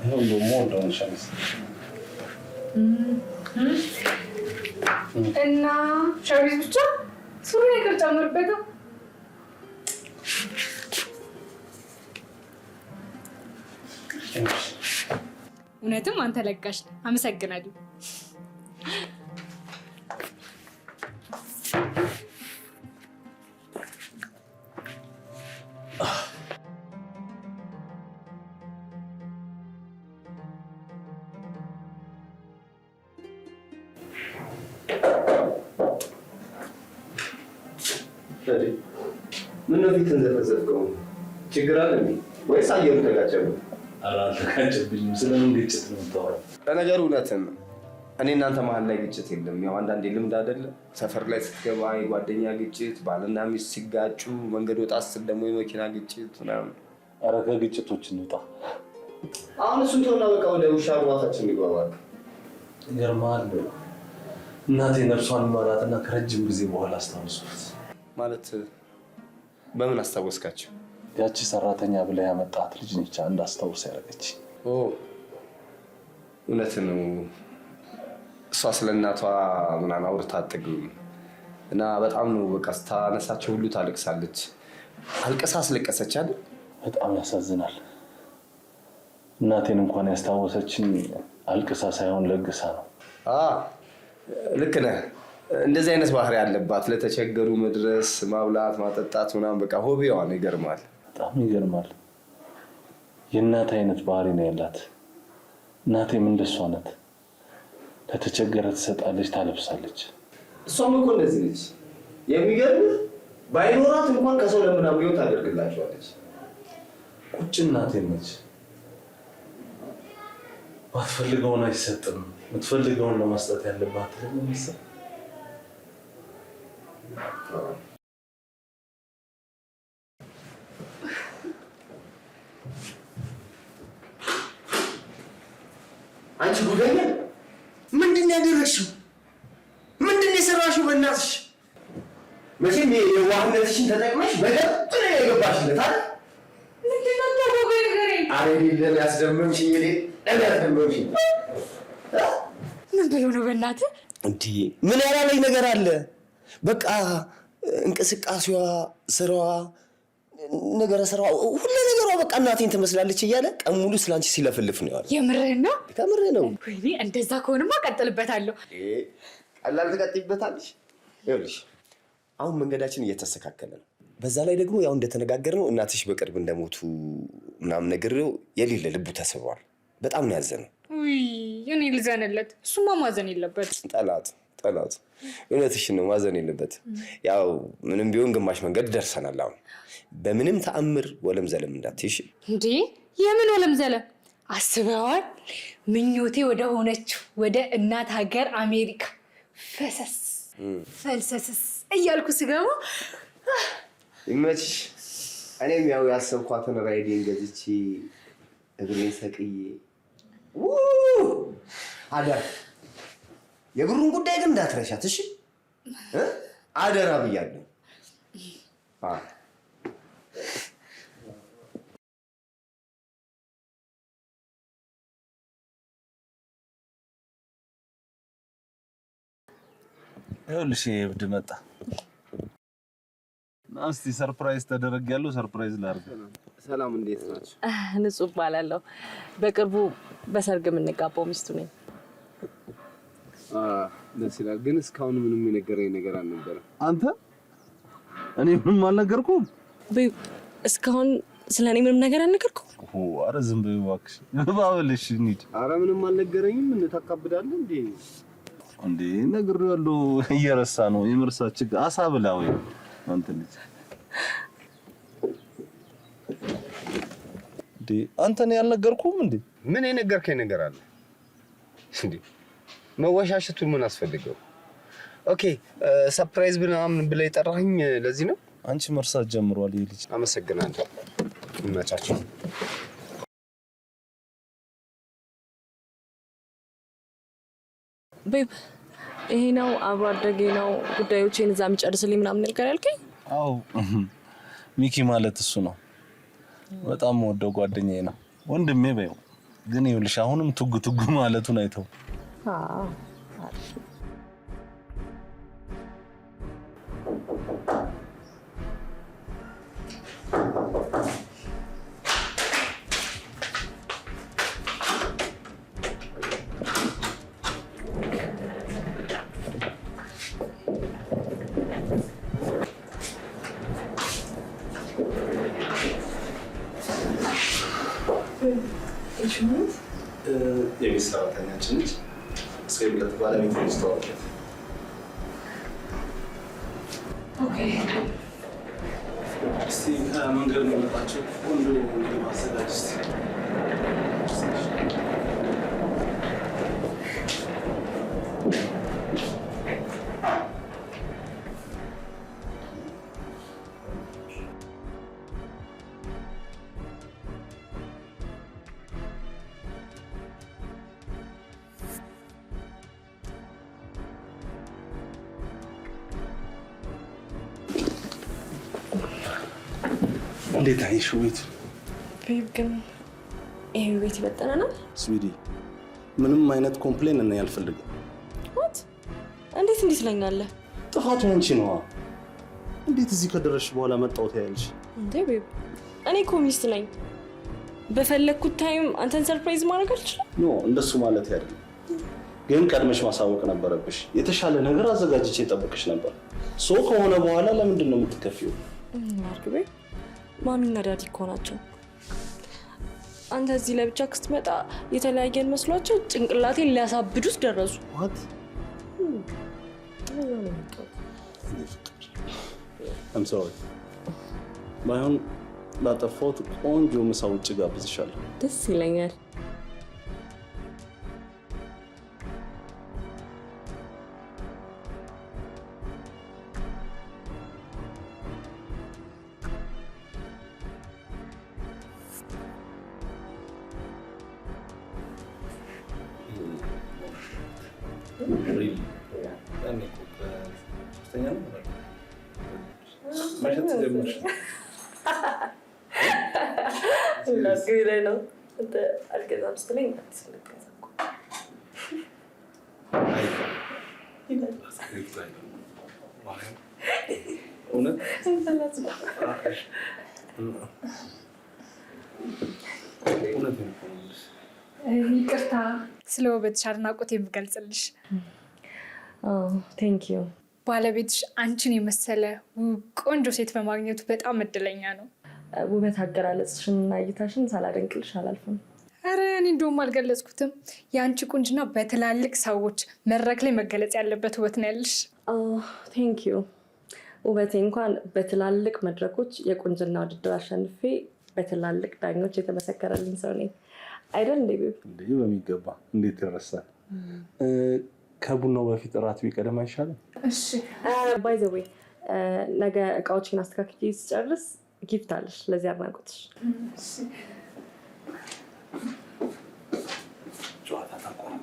ይሄው ደግሞ እንደሆነ ሸሚዝ እና ሸሚዝ ብቻ ሱሪ ነገር ጨምርበት። እውነትም አንተ ለጋሽ ነህ። አመሰግናለሁ። ምን ነው ፊትን ዘፈዘፍከው? ችግር አለ ወይስ አየሩ ተጋጨው? አልተጋጨብኝም። ስለምን ግጭት ነው የምታወራው? ለነገሩ እውነትን ነው። እኔ እናንተ መሀል ላይ ግጭት የለም። ያው አንዳንዴ ልምድ አይደለም። ሰፈር ላይ ስትገባ የጓደኛ ግጭት፣ ባልና ሚስት ሲጋጩ፣ መንገድ ወጣ ስትል ደግሞ የመኪና ግጭት ምናምን። ኧረ ከግጭቶች እንውጣ። አሁን እሱን ተውና በቃ ወደ ውሻ እርባታችን ይገባል። ይገርምሃል፣ እናቴ ነፍሷን ማራትና ከረጅም ጊዜ በኋላ አስታወስኩት። ማለት በምን አስታወስካቸው? ያቺ ሰራተኛ ብላ ያመጣት ልጅ ነች አንድ አስታውስ ያደረገች። እውነት ነው። እሷ ስለ እናቷ ምናምን አውርታ አትጠግብም እና በጣም ነው በቃ ስታነሳቸው ሁሉ ታለቅሳለች። አልቅሳ አስለቀሰች አይደል? በጣም ያሳዝናል። እናቴን እንኳን ያስታወሰችኝ አልቅሳ ሳይሆን ለግሳ ነው። ልክ ነህ። እንደዚህ አይነት ባህሪ ያለባት፣ ለተቸገሩ መድረስ፣ ማብላት፣ ማጠጣት ምናምን በቃ ሆቢዋ ነው። ይገርማል፣ በጣም ይገርማል። የእናት አይነት ባህሪ ነው ያላት። እናቴም እንደሷ ናት። ለተቸገረ ትሰጣለች፣ ታለብሳለች። እሷም እኮ እንደዚህ ነች። የሚገርምህ ባይኖራት እንኳን ከሰው ለምና ቢሆን ታደርግላቸዋለች። ቁጭ እናቴ ነች። ባትፈልገውን አይሰጥም። የምትፈልገውን ለመስጠት ያለባት ለምንሰጥ አንቺ ጉደኛ ምንድን ያደረግሽው? ምንድን የሰራሽው? በእናትሽ መቼም የዋህነትሽን ተጠቅመሽ በደንብ ነው የገባሽለት አይደል? ምንድን ነው ተጎገ ነገሬ? አይደለም ያስደመምሽኝ፣ ያስደመምሽኝ። ምን ብሎ ነው በእናትህ? እንዲህ ምን ያላለኝ ነገር አለ? በቃ እንቅስቃሴዋ፣ ስራዋ፣ ነገረ ስራዋ፣ ሁሉ ነገሯ በቃ እናቴን ትመስላለች እያለ ቀን ሙሉ ስላንቺ ሲለፍልፍ ነው ያለው። የምርህን ነው? ከምሬ ነው። ወይኔ እንደዛ ከሆነማ እቀጥልበታለሁ። ቀላል ትቀጥይበታለሽ። ይኸውልሽ አሁን መንገዳችን እየተስተካከለ ነው። በዛ ላይ ደግሞ ያው እንደተነጋገርነው እናትሽ በቅርብ እንደሞቱ ምናምን ነግሬው የሌለ ልቡ ተስቧል። በጣም ነው ያዘነው። ውይ እኔ ልዘንለት? እሱማ ማዘን የለበት። ጠላት እውነትሽን ነው፣ ማዘን የለበት። ያው ምንም ቢሆን ግማሽ መንገድ ደርሰናል። አሁን በምንም ተአምር ወለም ዘለም እንዳትይሽ። እንዴ የምን ወለም ዘለም? አስበዋል? ምኞቴ ወደ ሆነችው ወደ እናት ሀገር አሜሪካ ፈሰስ ፈልሰስስ እያልኩ ስገባ ይመችሽ። እኔም ያው ያሰብኳትን ራይዴን ገዝቼ እግሬን ሰቅዬ አደራ። የብሩን ጉዳይ ግን እንዳትረሻት እሺ? አደራ ብያለሁ። ይኸውልሽ እብድ መጣ። ናስቲ ሰርፕራይዝ ተደረጋለሁ ሰርፕራይዝ ላርግ ሰላም እንዴት ናችሁ ንጹህ ባላለው በቅርቡ በሰርግ የምንጋባው ሚስቱ ነኝ ደስ ይላል ግን እስካሁን ምንም የነገረኝ ነገር አልነበረም አንተ እኔ ምንም አልነገርኩም እስካሁን ስለኔ ምንም ነገር አልነገርኩም ኧረ ዝም በይ እባክሽ ባበልሽ እንሂድ ኧረ ምንም አልነገረኝም እንታካብዳለን እንዴ ነግሬዋለሁ እየረሳ ነው የመርሳት ችግር አሳብላ ወይ አንተ ልጅ አንተ ነው ያልነገርኩም እንዴ ምን የነገርከኝ ነገር አለ እንዴ መዋሻሸቱ ምን አስፈልገው ኦኬ ሰርፕራይዝ ምናምን ብለህ የጠራኸኝ ለዚህ ነው አንቺ መርሳት ጀምሯል ይሄ ልጅ አመሰግናለሁ ይመቻችሁ ቤብ ይሄ ነው አብሮ አደጌ ነው ጉዳዮችን እዛ የሚጨርስልኝ ምናምን ነገር ያልከኝ አዎ ሚኪ ማለት እሱ ነው በጣም ወደው ጓደኛዬ ነው ወንድሜ በይው ግን ይኸውልሽ አሁንም ቱግ ማለቱን አይተው የሚሰራተኛችን ልጅ እስከብለት ባለቤት ነው ኦኬ እስቲ ከመንገድ ነው መጣችሁ ወንዶ እንግዲህ ማዘጋጅ እስቲ እንዴት አይሽው ቤት ቤብ ግን ይሄ ቤት ይበጠናል ስዊዲ ምንም አይነት ኮምፕሌን እና ያልፈልግም what እንዴት ትለኛለህ ጥፋቱ አንቺ ነው እንዴት እዚህ ከደረሽ በኋላ መጣው ታያለሽ እንዴ ቤብ እኔ እኮ ሚስት ነኝ በፈለኩት ታይም አንተን ሰርፕራይዝ ማድረግ አልችልም ኖ እንደሱ ማለት አይደለም ግን ቀድመሽ ማሳወቅ ነበረብሽ የተሻለ ነገር አዘጋጅቼ ጠብቅሽ ነበር ሶ ከሆነ በኋላ ለምንድን ነው የምትከፊው ማርክቤ ማሚና ዳዲ እኮ ናቸው አንተ እዚህ ለብቻ ስትመጣ የተለያየን መስሏቸው ጭንቅላቴን ሊያሳብዱት ደረሱ what I'm sorry ባይሆን ላጠፋሁት ቆንጆ ምሳ ውጭ ጋብዝሻለሁ ደስ ይለኛል Good, no. I'll get them spelling that. ይቅርታ ስለ ውበትሽ አድናቆት የምገልጽልሽ ቴንክ ዩ ባለቤትሽ አንቺን የመሰለ ቆንጆ ሴት በማግኘቱ በጣም እድለኛ ነው ውበት አገላለጽሽን እና እይታሽን ሳላደንቅልሽ አላልፍም ኧረ እኔ እንደውም አልገለጽኩትም የአንቺ ቁንጅና በትላልቅ ሰዎች መድረክ ላይ መገለጽ ያለበት ውበት ነው ያለሽ ቴንክ ዩ ውበቴ እንኳን በትላልቅ መድረኮች የቁንጅና ውድድር አሸንፌ በትላልቅ ዳኞች የተመሰከረልኝ ሰው ነኝ አይደል እንዴ እንዴ በሚገባ እንዴት ይረሳል ከቡናው በፊት እራት ቢቀደም አይሻልም እሺ ባይ ዘ ዌይ ነገ እቃዎችን አስተካክዬ ስጨርስ ጊፍት አለሽ ለዚህ አድናቆትሽ እሺ ጨዋታ ታቆም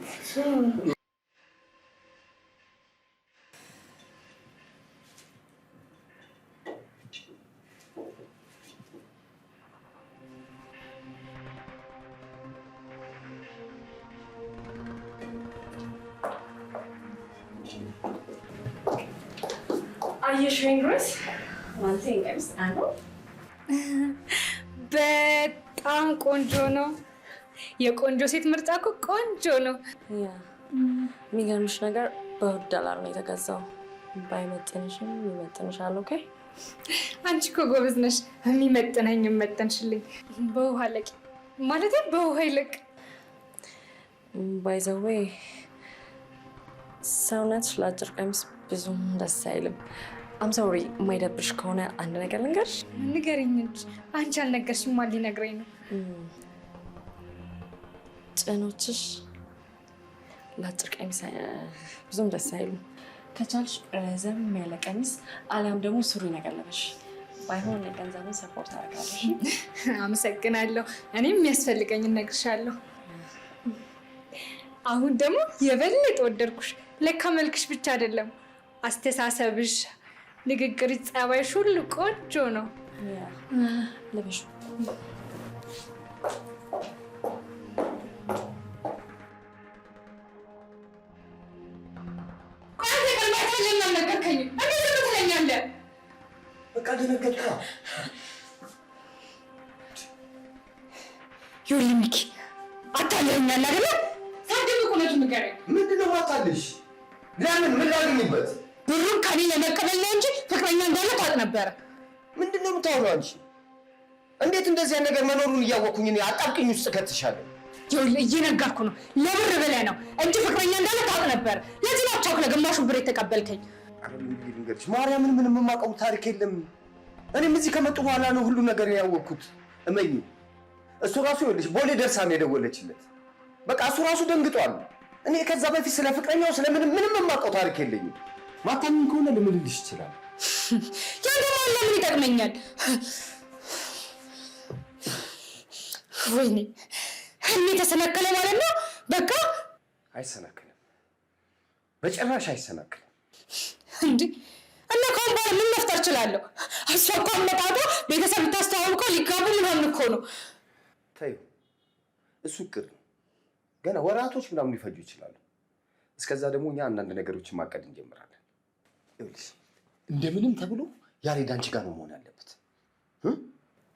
አየሽ ወይንግረስ ማለቴ ቀሚስ አሉ በጣም ቆንጆ ነው። የቆንጆ ሴት ምርጫ እኮ ቆንጆ ነው። ያ የሚገርምሽ ነገር $2 ነው የተገዛው። ባይመጥንሽም ይመጥንሻል። ኦኬ አንቺ እኮ ጎበዝ ነሽ። የሚመጥነኝ መጠንሽልኝ። በውሃ ለቂ ማለት በውሃ ይለቅ። ባይ ዘ ዌይ ሰውነትሽ ለአጭር ቀሚስ ብዙም ደስ አይልም። አም ሶሪ የማይደብርሽ ከሆነ አንድ ነገር ልንገርሽ። ንገሪኝ እንጂ አንቺ አልነገርሽም። ማን ሊነግረኝ ነው? ጭኖችሽ ለአጭር ቀሚስ ብዙም ደስ አይሉም። ከቻልሽ ረዘም ያለ ቀሚስ አሊያም ደግሞ ሱሪ ነገር ለበሽ። ባይሆን ገንዘቡን ሰፖርት አደርጋለሁ። አመሰግናለሁ። እኔም የሚያስፈልገኝ እነግርሻለሁ። አሁን ደግሞ የበለጠ ወደድኩሽ። ለካ መልክሽ ብቻ አይደለም አስተሳሰብሽ፣ ንግግርሽ፣ ጸባይሽ ሁሉ ቆንጆ ነው። ለበሽ በቃ ደነገጥኩ። ይኸውልህ ሚኪ አታለኸኛል አይደለ? ሳድም እውነቱን ንገረኝ። ምንድን ነው ማታለሽ? ለምን ምን ላገኝበት? ብሩን ከኔ ለመቀበል ነው እንጂ ፍቅረኛ እንዳለ ታውቅ ነበረ። ምንድን ነው የምታወራው አንቺ? እንዴት እንደዚህ አይነት ነገር መኖሩን እያወቅኩኝ እኔ አጣብቅኝ ውስጥ ከትሻለሁ? ይኸውልህ እየነገርኩ ነው፣ ለብር ብለህ ነው እንጂ ፍቅረኛ እንዳለ ታውቅ ነበረ። ለዚህ ነው አቻኩለህ ግማሹን ብር የተቀበልከኝ። ልንገርሽ ማርያምን፣ ምንም የማውቀው ታሪክ የለም። እኔም እዚህ ከመጡ በኋላ ነው ሁሉ ነገር ያወቅኩት። እመኝ እሱ ራሱ ይኸውልሽ ቦሌ ደርሳ ነው የደወለችለት። በቃ እሱ ራሱ ደንግጧል። እኔ ከዛ በፊት ስለ ፍቅረኛው ምንም የማውቀው ታሪክ የለኝም። ማታምን ከሆነ ልምልልሽ ይችላል። ያ ደግሞ ለምን ይጠቅመኛል? ወይኔ ህልሜ ተሰናከለ ማለት ነው። በቃ አይሰናክልም፣ በጭራሽ አይሰናክልም። እንዴ እና ከአሁን በኋላ ምን መፍጠር እችላለሁ? እሷ እኮ አመጣጧ ቤተሰብ ልታስተዋውቀው ሊጋቡ ምናምን እኮ ነው። ተይው፣ እሱ እቅድ ነው። ገና ወራቶች ምናምን ሊፈጁ ይችላሉ። እስከዛ ደግሞ እኛ አንዳንድ ነገሮችን ማቀድ እንጀምራለን። ይኸውልሽ እንደምንም ተብሎ ያሬድ አንቺ ጋር ነው መሆን ያለበት።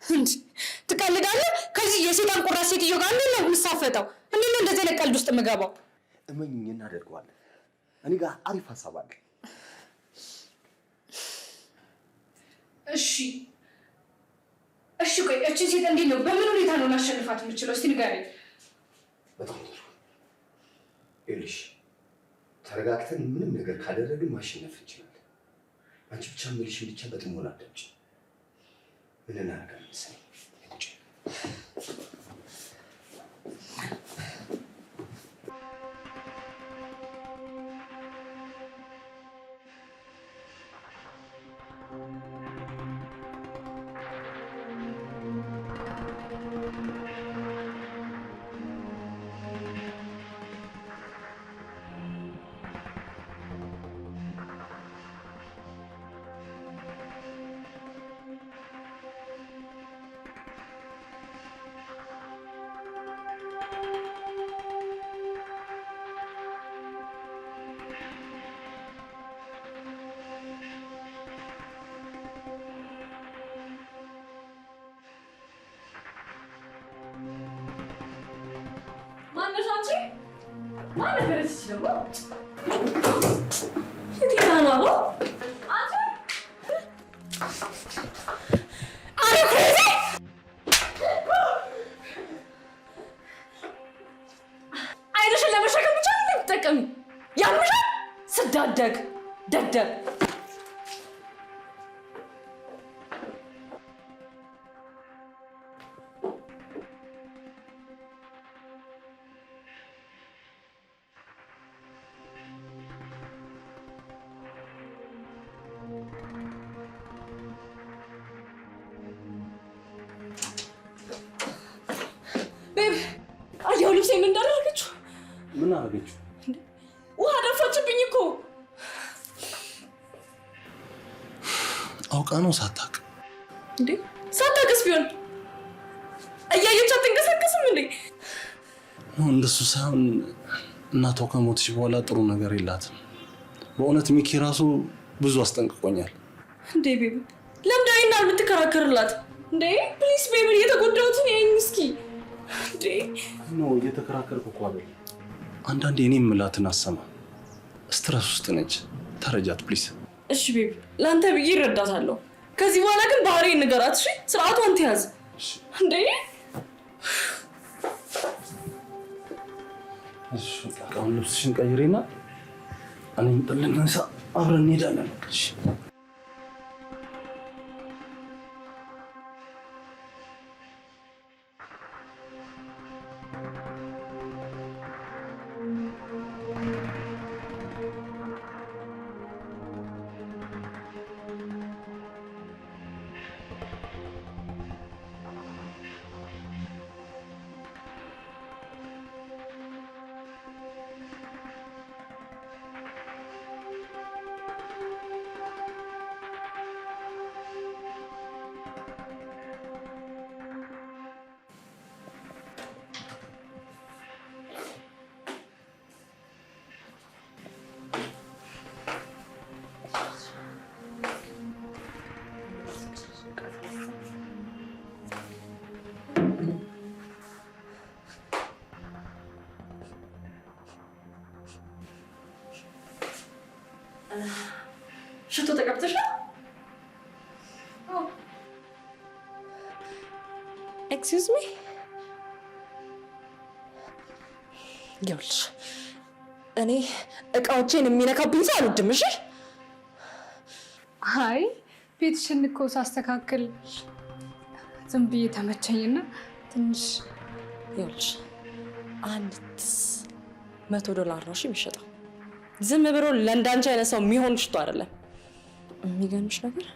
እንዴ ትቀልዳለህ? ከዚህ የሴጣን ቁራሽ ሴትዮ ጋር እንዴት ነው የምሳፈጠው? እንዴት ነው እንደዚህ ዓይነት ቀልድ ውስጥ የምገባው? እመኝኝ፣ እናደርገዋለን። እኔ ጋር አሪፍ ሀሳብ አለ። እሺ ቆይ እችን ሴት እንዴት ነው በምን ሁኔታ ነው ማሸነፋት የምችለው? እስቲ ንገረኝ። በጣም ጥሩ። ይኸውልሽ ተረጋግተን ምንም ነገር ካደረግን ማሸነፍ እንችላለን። አንቺ ብቻ የምልሽን ብቻ በጥሞና አዳምጪ። ምን እናደርጋለን መሰለኝ? አይንሽን ለመሸከም ብቻ ነው የምትጠቀሚ? ያምሻል ስዳደግ ደደብ። አየሁ ልብሴ ምን እንዳደረገችው። ምን አደረገችው? ውሃ ደፋችብኝ እኮ። አውቃ ነው ሳታውቅ? እንዴ ሳታውቅስ ቢሆን እያየች አትንቀሳቀስም እንዴ? እንደሱ ሳይሆን እናቷ ከሞተች በኋላ ጥሩ ነገር የላትም። በእውነት ሚኪ ራሱ ብዙ አስጠንቅቆኛል። እንዴ ቤቢ ለምን ያይና የምትከራከርላት እንዴ? ፕሊስ ቤቢ የተጎዳሁትን ያይኝ እስኪ እንዴ። ነው እየተከራከርኩ እኮ አይደል። አንዳንዴ እኔ የምላትን አሰማ። ስትረስ ውስጥ ነች። ተረጃት ፕሊስ። እሺ ቤቢ ለአንተ ብዬ እረዳታለሁ። ከዚህ በኋላ ግን ባህሪ ንገራት እሺ። ስርዓቷን ትያዝ እንዴ። እሺ አሁን ልብስሽን ቀይሬና እኔም ጥልነሳ አብረን እንሄዳለን። እሺ ሽቶ ተቀብተሻል? ኤክስኪውዝ ሚ ይኸውልሽ እኔ እቃዎቼን የሚነካብኝ ሰው አልወድም። እሺ አይ ቤትሽን እኮ ሳስተካክል ዝም ብዬ ተመቸኝና ትንሽ ይኸውልሽ አንድ $100 ነው እሺ የሚሸጠው። ዝም ብሎ ለእንዳንቺ አይነት ሰው የሚሆን ሽቶ አይደለም። የሚገርምሽ ነገር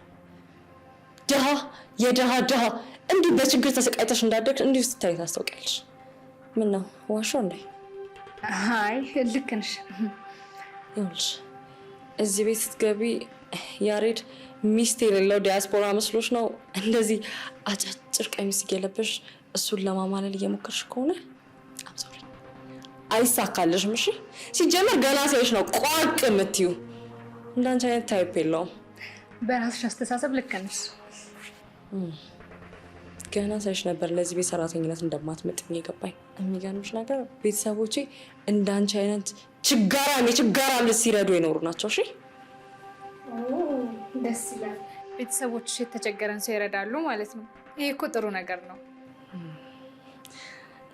ድሃ የድሃ ድሃ እንዲህ በችግር ተሰቃይተሽ እንዳደግሽ እንዲሁ ስታይ ታስታውቂያለሽ። ምን ነው ዋሻው እንዴ? አይ ልክ ነሽ። ይኸውልሽ እዚህ ቤት ስትገቢ ያሬድ ሚስት የሌለው ዲያስፖራ መስሎሽ ነው እንደዚህ አጫጭር ቀሚስ እየለበሽ እሱን ለማማለል እየሞከርሽ ከሆነ አምሶሪ አይሳካልሽም። እሺ ሲጀመር ገና ሳይሽ ነው ቋቅ የምትዩ። እንዳንቺ አይነት ታይፕ የለውም። በራስሽ አስተሳሰብ ልክ ነሽ። ገና ሳይሽ ነበር ለዚህ ቤት ሰራተኝነት እንደማትመጥኝ የገባኝ። የሚገርምሽ ነገር ቤተሰቦቼ እንዳንቺ አይነት ችጋራም የችጋራም ልጅ ሲረዱ የኖሩ ናቸው። እሺ ደስ ይላል። ቤተሰቦችሽ የተቸገረን ሰው ይረዳሉ ማለት ነው። ይሄ እኮ ጥሩ ነገር ነው።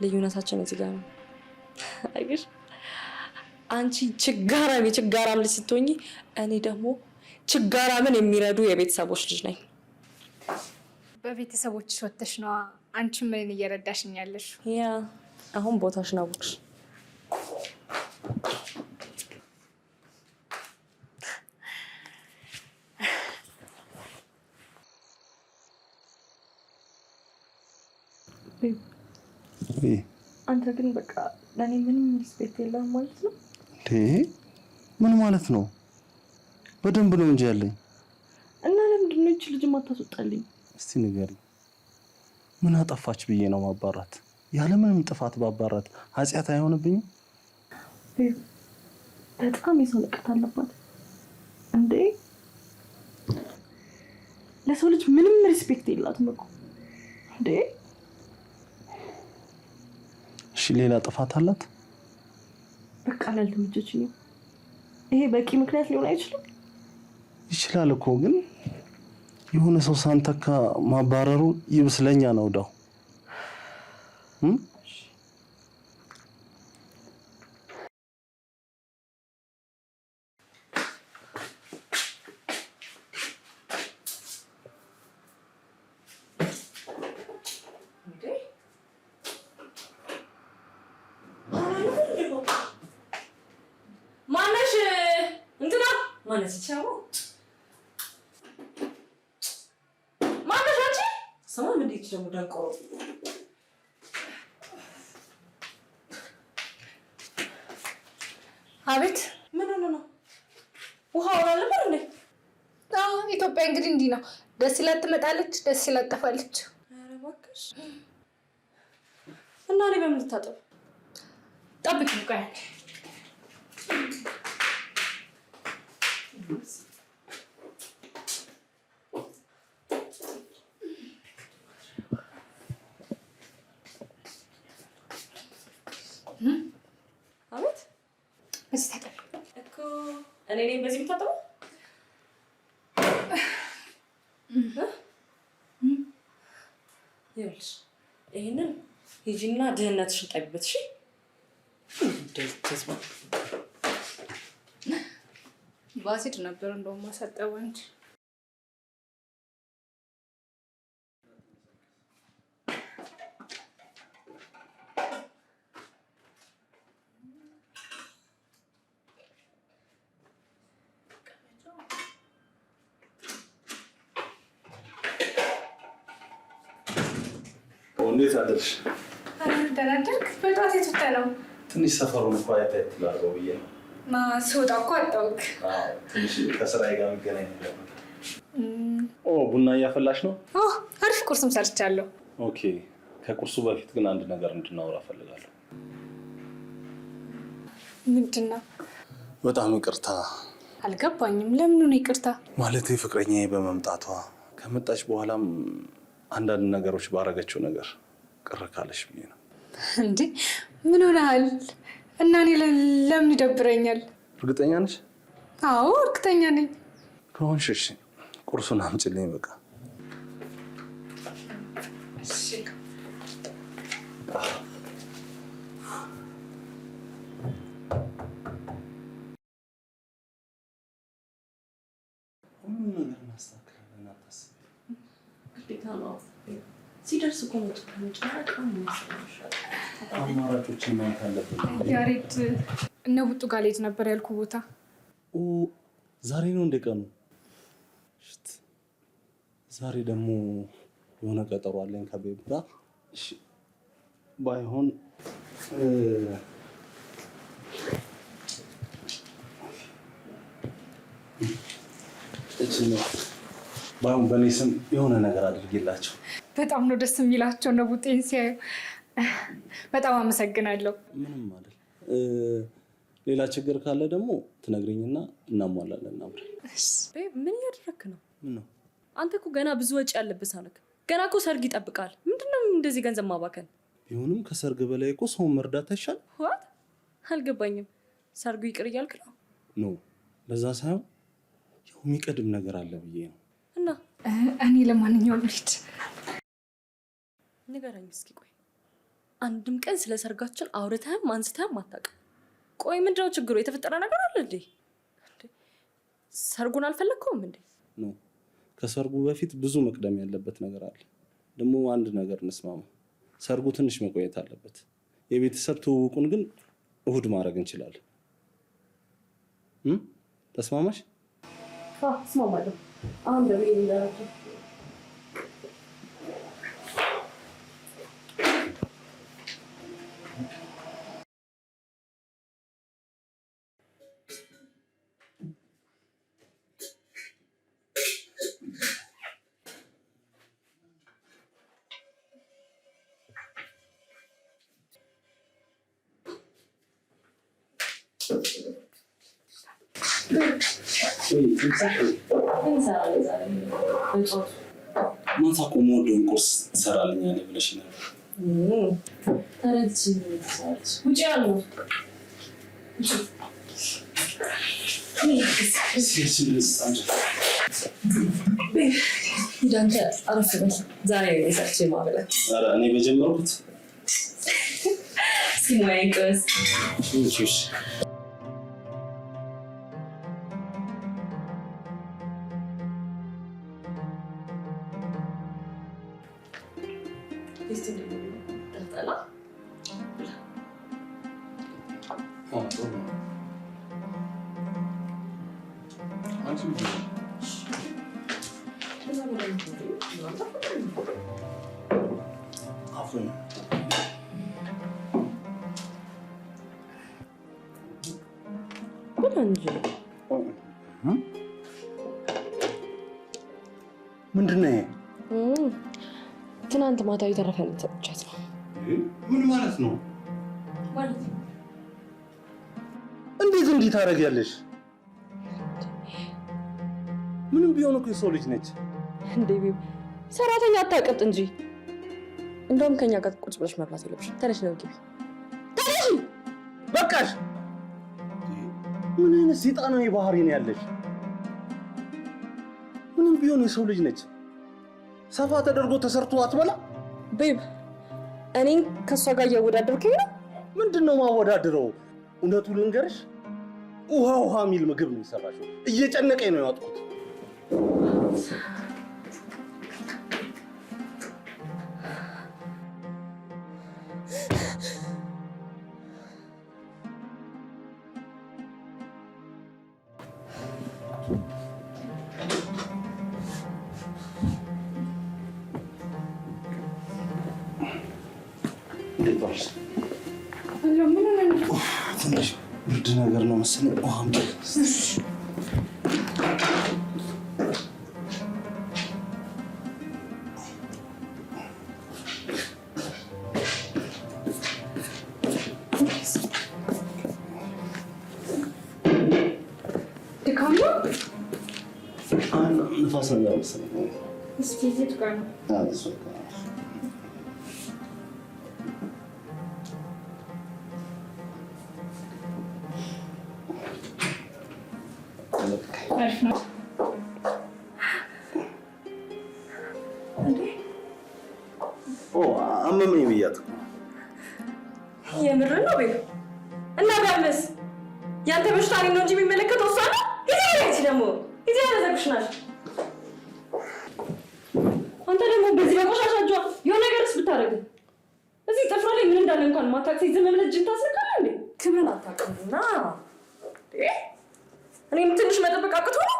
ልዩነታችን እዚህ ጋር ነው። አይሽ አንቺ ችጋራም የችጋራም ልጅ ስትሆኚ እኔ ደግሞ ችጋራምን የሚረዱ የቤተሰቦች ልጅ ነኝ። በቤተሰቦችሽ ወጥተሽ ነዋ አንቺ ምን እየረዳሽኝ ያለሽ? ያ አሁን ቦታሽን አወቅሽ። አንተ ግን በቃ ለኔ ምንም ሪስፔክት የለህም ማለት ነው እንዴ? ምን ማለት ነው? በደንብ ነው እንጂ ያለኝ። እና ለምንድን ነው እቺ ልጅ ማታስወጣልኝ? እስቲ ንገሪኝ። ምን አጠፋች ብዬ ነው ማባራት? ያለ ምንም ጥፋት ባባራት ኃጢአት አይሆንብኝም? በጣም የሰው ንቀት አለባት እንዴ። ለሰው ልጅ ምንም ሪስፔክት የላትም እኮ እንዴ። እሺ ሌላ ጥፋት አላት? በቃ ላልተመቸችኝም። ይሄ በቂ ምክንያት ሊሆን አይችልም? ይችላል እኮ ግን የሆነ ሰው ሳንተካ ማባረሩ ይብስለኛ ነው ዳው። ማነሽ ቻው ሰማን እንዴት ደግሞ ደንቆሮ። አቤት ምን ሆነ ነው? ውሃ ወራለ እንዴ? ኢትዮጵያ እንግዲህ እንዲህ ነው። ደስ ይላት ትመጣለች፣ ደስ ይላት ጠፋለች። ኧረ እባክሽ እና እኔ በምን ልታጠብ? ጠብቂ ቆይ። እኔ ነኝ በዚህ የምታጠበው? ይኸውልሽ ይሄንን ሂጂና ድህነትሽን ጠቢበት። እሺ ባሲድ ነበር እንደውም ማሳጠበው እንጂ እንዴት አደርሽ? ደህና አደርክ? በጠዋት የት ወጣህ ነው? ትንሽ ሰፈሩን እኮ አየት ላድርገው ብዬ ነው። ስወጣ እኮ አጣሁህ። ትንሽ ከስራዬ ጋር የሚገናኝ ነገር ነው። ቡና እያፈላሽ ነው? አሪፍ ቁርስም ሰርቻለሁ። ኦኬ። ከቁርሱ በፊት ግን አንድ ነገር እንድናወራ እፈልጋለሁ። ምንድን ነው? በጣም ይቅርታ። አልገባኝም። ለምኑ ነው ይቅርታ? ማለቴ ፍቅረኛዬ በመምጣቷ ከመጣች በኋላም አንዳንድ ነገሮች ባረገችው ነገር ቅር ካለሽ ብዬ ነው። እንዴ ምን ሆነሃል? እና እኔ ለምን ይደብረኛል? እርግጠኛ ነሽ? አዎ እርግጠኛ ነኝ። ከሆንሽ እሺ፣ ቁርሱን አምጪልኝ በቃ። እሺ ሁሉም ነገር እናስተካክላለን፣ አታስቢ። ግዴታ ነው። ሲደርስ እኮ ነው ተጨናነቀ ነው። አማራጮችን ማየት አለብን። ያሬድ እነ ቡጡ ጋር ልሄድ ነበር ያልኩ ቦታ። ዛሬ ነው እንደ ቀኑ? ዛሬ ደግሞ የሆነ ቀጠሮ አለኝ ከቤብ ጋር። እሺ ባይሆን ባይሆን በእኔ ስም የሆነ ነገር አድርጌላቸው። በጣም ነው ደስ የሚላቸው እነ ቡጤን ሲያዩ። በጣም አመሰግናለሁ። ምንም አይደል። ሌላ ችግር ካለ ደግሞ ትነግረኝና እናሟላለን አብረን። ምን እያደረክ ነው? ምን ነው? አንተ እኮ ገና ብዙ ወጪ ያለብህ ሰው ነህ። ገና እኮ ሰርግ ይጠብቃል። ምንድነው እንደዚህ ገንዘብ ማባከን? ቢሆንም ከሰርግ በላይ እኮ ሰውን መርዳት አይሻል? ዋት? አልገባኝም። ሰርጉ ይቅር እያልክ ነው? ኖ በዛ ሳይሆን ያው የሚቀድም ነገር አለ ብዬ ነው። እና እኔ ለማንኛውም ልሂድ። ንገረኝ እስኪ። ቆይ አንድም ቀን ስለ ሰርጋችን አውርተህም አንስተህም አታውቅም። ቆይ ምንድነው ችግሩ? የተፈጠረ ነገር አለ እንዴ? ሰርጉን አልፈለግከውም እንዴ? ኖ ከሰርጉ በፊት ብዙ መቅደም ያለበት ነገር አለ። ደግሞ አንድ ነገር እንስማማ፣ ሰርጉ ትንሽ መቆየት አለበት። የቤተሰብ ትውውቁን ግን እሁድ ማድረግ እንችላለን። ተስማማሽ? እስማማለሁ። አሁን ደግሞ ይላችሁ ማታ እኮ የምወደውን ቁርስ ትሰራልኛለህ ብለሽ ነበር። ውጭ ያለው ሂዳንተ አረፍ በል። ዛሬ ሰርቼ ማበላት። ኧረ እኔ በጀመርኩት ሲሞያኝ ቅበስ ምንድን ነው ይሄ? ትናንት ማታ የተረፈን ሰጥቻት ነው። ምን ማለት ነው? ማለት እንዴት እንዲህ ታደርጊያለሽ? ምንም ቢሆን እኮ የሰው ልጅ ነች። እንዴ ሰራተኛ አታቀጥ እንጂ። እንደውም ከኛ ጋር ቁጭ ብለሽ መብላት የለብሽ። ተነሽ ነው ግቢ። ተነሽ በቃሽ። ምን አይነት ሰይጣናዊ ባህሪ ነው ያለሽ? ምንም ቢሆን የሰው ልጅ ነች። ሰፋ ተደርጎ ተሰርቶ አትበላ። ቤብ እኔን ከሷ ጋር እያወዳደርከኝ ነው? ምንድነው ማወዳደረው? እውነቱን ልንገርሽ፣ ውሃ የሚል ምግብ ነው የሰራሽው። እየጨነቀኝ ነው ያወጣሁት። ትንሽ ብርድ ነገር ነው መሰለኝ። ውሃም ንፋስ ነገር መሰለኝ። እስኪ የት ጋር ነው? አመመኝ ብያት። የምር ነው ቤብ? እና ቢያምስ ያንተ በሽታ እኔን ነው እንጂ የሚመለከተው እሷ ነው። ይሄ ደግሞ ይሄ ያዘብሽናል። አንተ ደግሞ በዚህ በቆሻሻ እጇ የሆነ ነገርስ ብታደርግ እዚህ ጥፍሯ ላይ ምን እንዳለ እንኳን ማታውቅ ሴት ዝም ብለህ እጅን ታስነካለህ እንዴ? ክብርን አታውቅምና እኔም ትንሽ መጠበቅ አቅቶ ነው።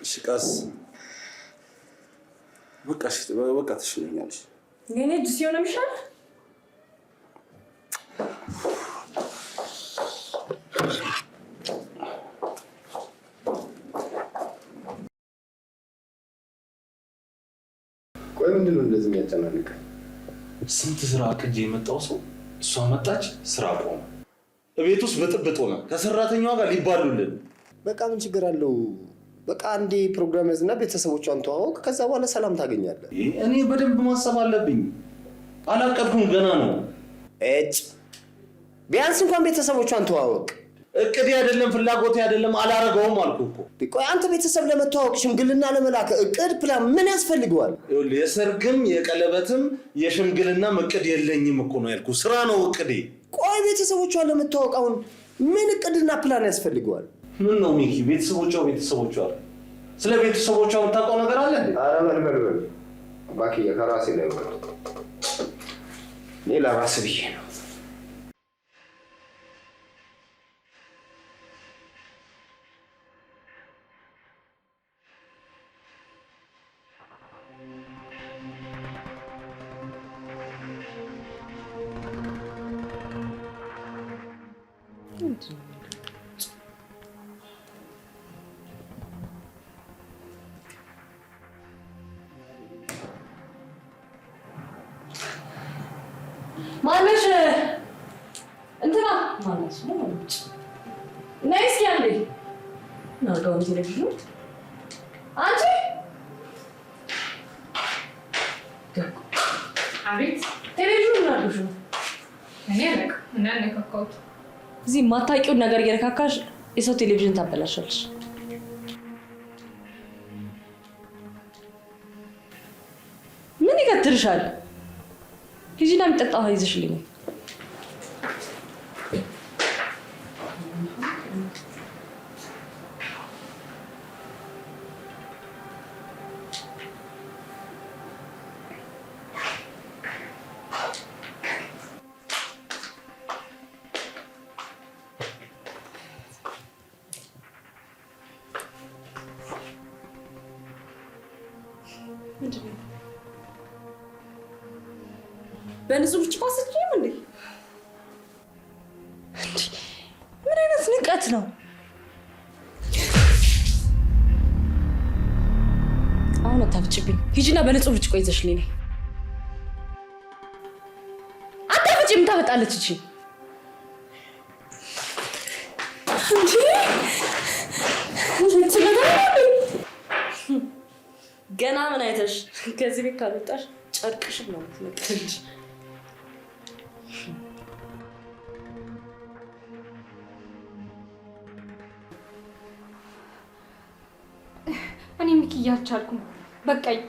እሺ ቀስ በቃ ትሽለኛለሽ። የኔ እጅ ሲሆን የሚሻለው ቆይ ምንድን ነው እንደዚህ የሚያጨናንቅ? ስንት ስራ አቅጄ የመጣው ሰው እሷ መጣች፣ ስራ ቆመ። ቤት ውስጥ ብጥብጥ ሆነ። ከሰራተኛዋ ጋር ሊባሉልን። በቃ ምን ችግር አለው? በቃ አንዴ ፕሮግራም ያዝና ቤተሰቦቿን ተዋወቅ፣ ከዛ በኋላ ሰላም ታገኛለህ። እኔ በደንብ ማሰብ አለብኝ። አላቀድኩም፣ ገና ነው። ቢያንስ እንኳን ቤተሰቦቿን ተዋወቅ። እቅዴ አይደለም ፍላጎቴ አይደለም፣ አላረገውም አልኩህ እኮ። ቆይ አንተ ቤተሰብ ለመተዋወቅ ሽምግልና ለመላክ እቅድ ፕላን ምን ያስፈልገዋል? የሰርግም የቀለበትም የሽምግልናም እቅድ የለኝም እኮ ነው ያልኩህ። ስራ ነው እቅዴ። ቆይ ቤተሰቦቿን ለመተዋወቅ አሁን ምን እቅድና ፕላን ያስፈልገዋል? ምን ነው ሚኪ? ቤተሰቦቿ ስለ ቤተሰቦቿ የምታውቀው ነገር አለ እንዴ? ኧረ በል እባክህ፣ ከራሴ ላይ ሌላ ራስ ብዬ ነው። ማነሽ? እንትና ማነሽ? ነይ እስኪ አንዴ ናርጋው ቴሌቪዥን አንቺ። አቤት። ቴሌቪዥን ናርጋሽ ነው። እኔ አለቀ እና ነካካውት። እዚህ የማታውቂውን ነገር እየነካካሽ የሰው ቴሌቪዥን ታበላሻለሽ። ምን ይገትርሻል? ሂጂና የሚጠጣ ውሃ ይዘሽልኝ። በንጹህ ብርጭቆ አስጭኝ እንዴ? ምን አይነት ንቀት ነው? አሁን አታፍጭብኝ። ሂጂና በንጹህ ብርጭቆ ይዘሽልኝ ነይ። አታፍጭ። ምን ታመጣለች እቺ? ገና ምን አይተሽ ከዚህ ቤት ካልወጣሽ ጨርቅሽን ነው የምትነቅልሽ። እያልቻልኩም በቃኝ።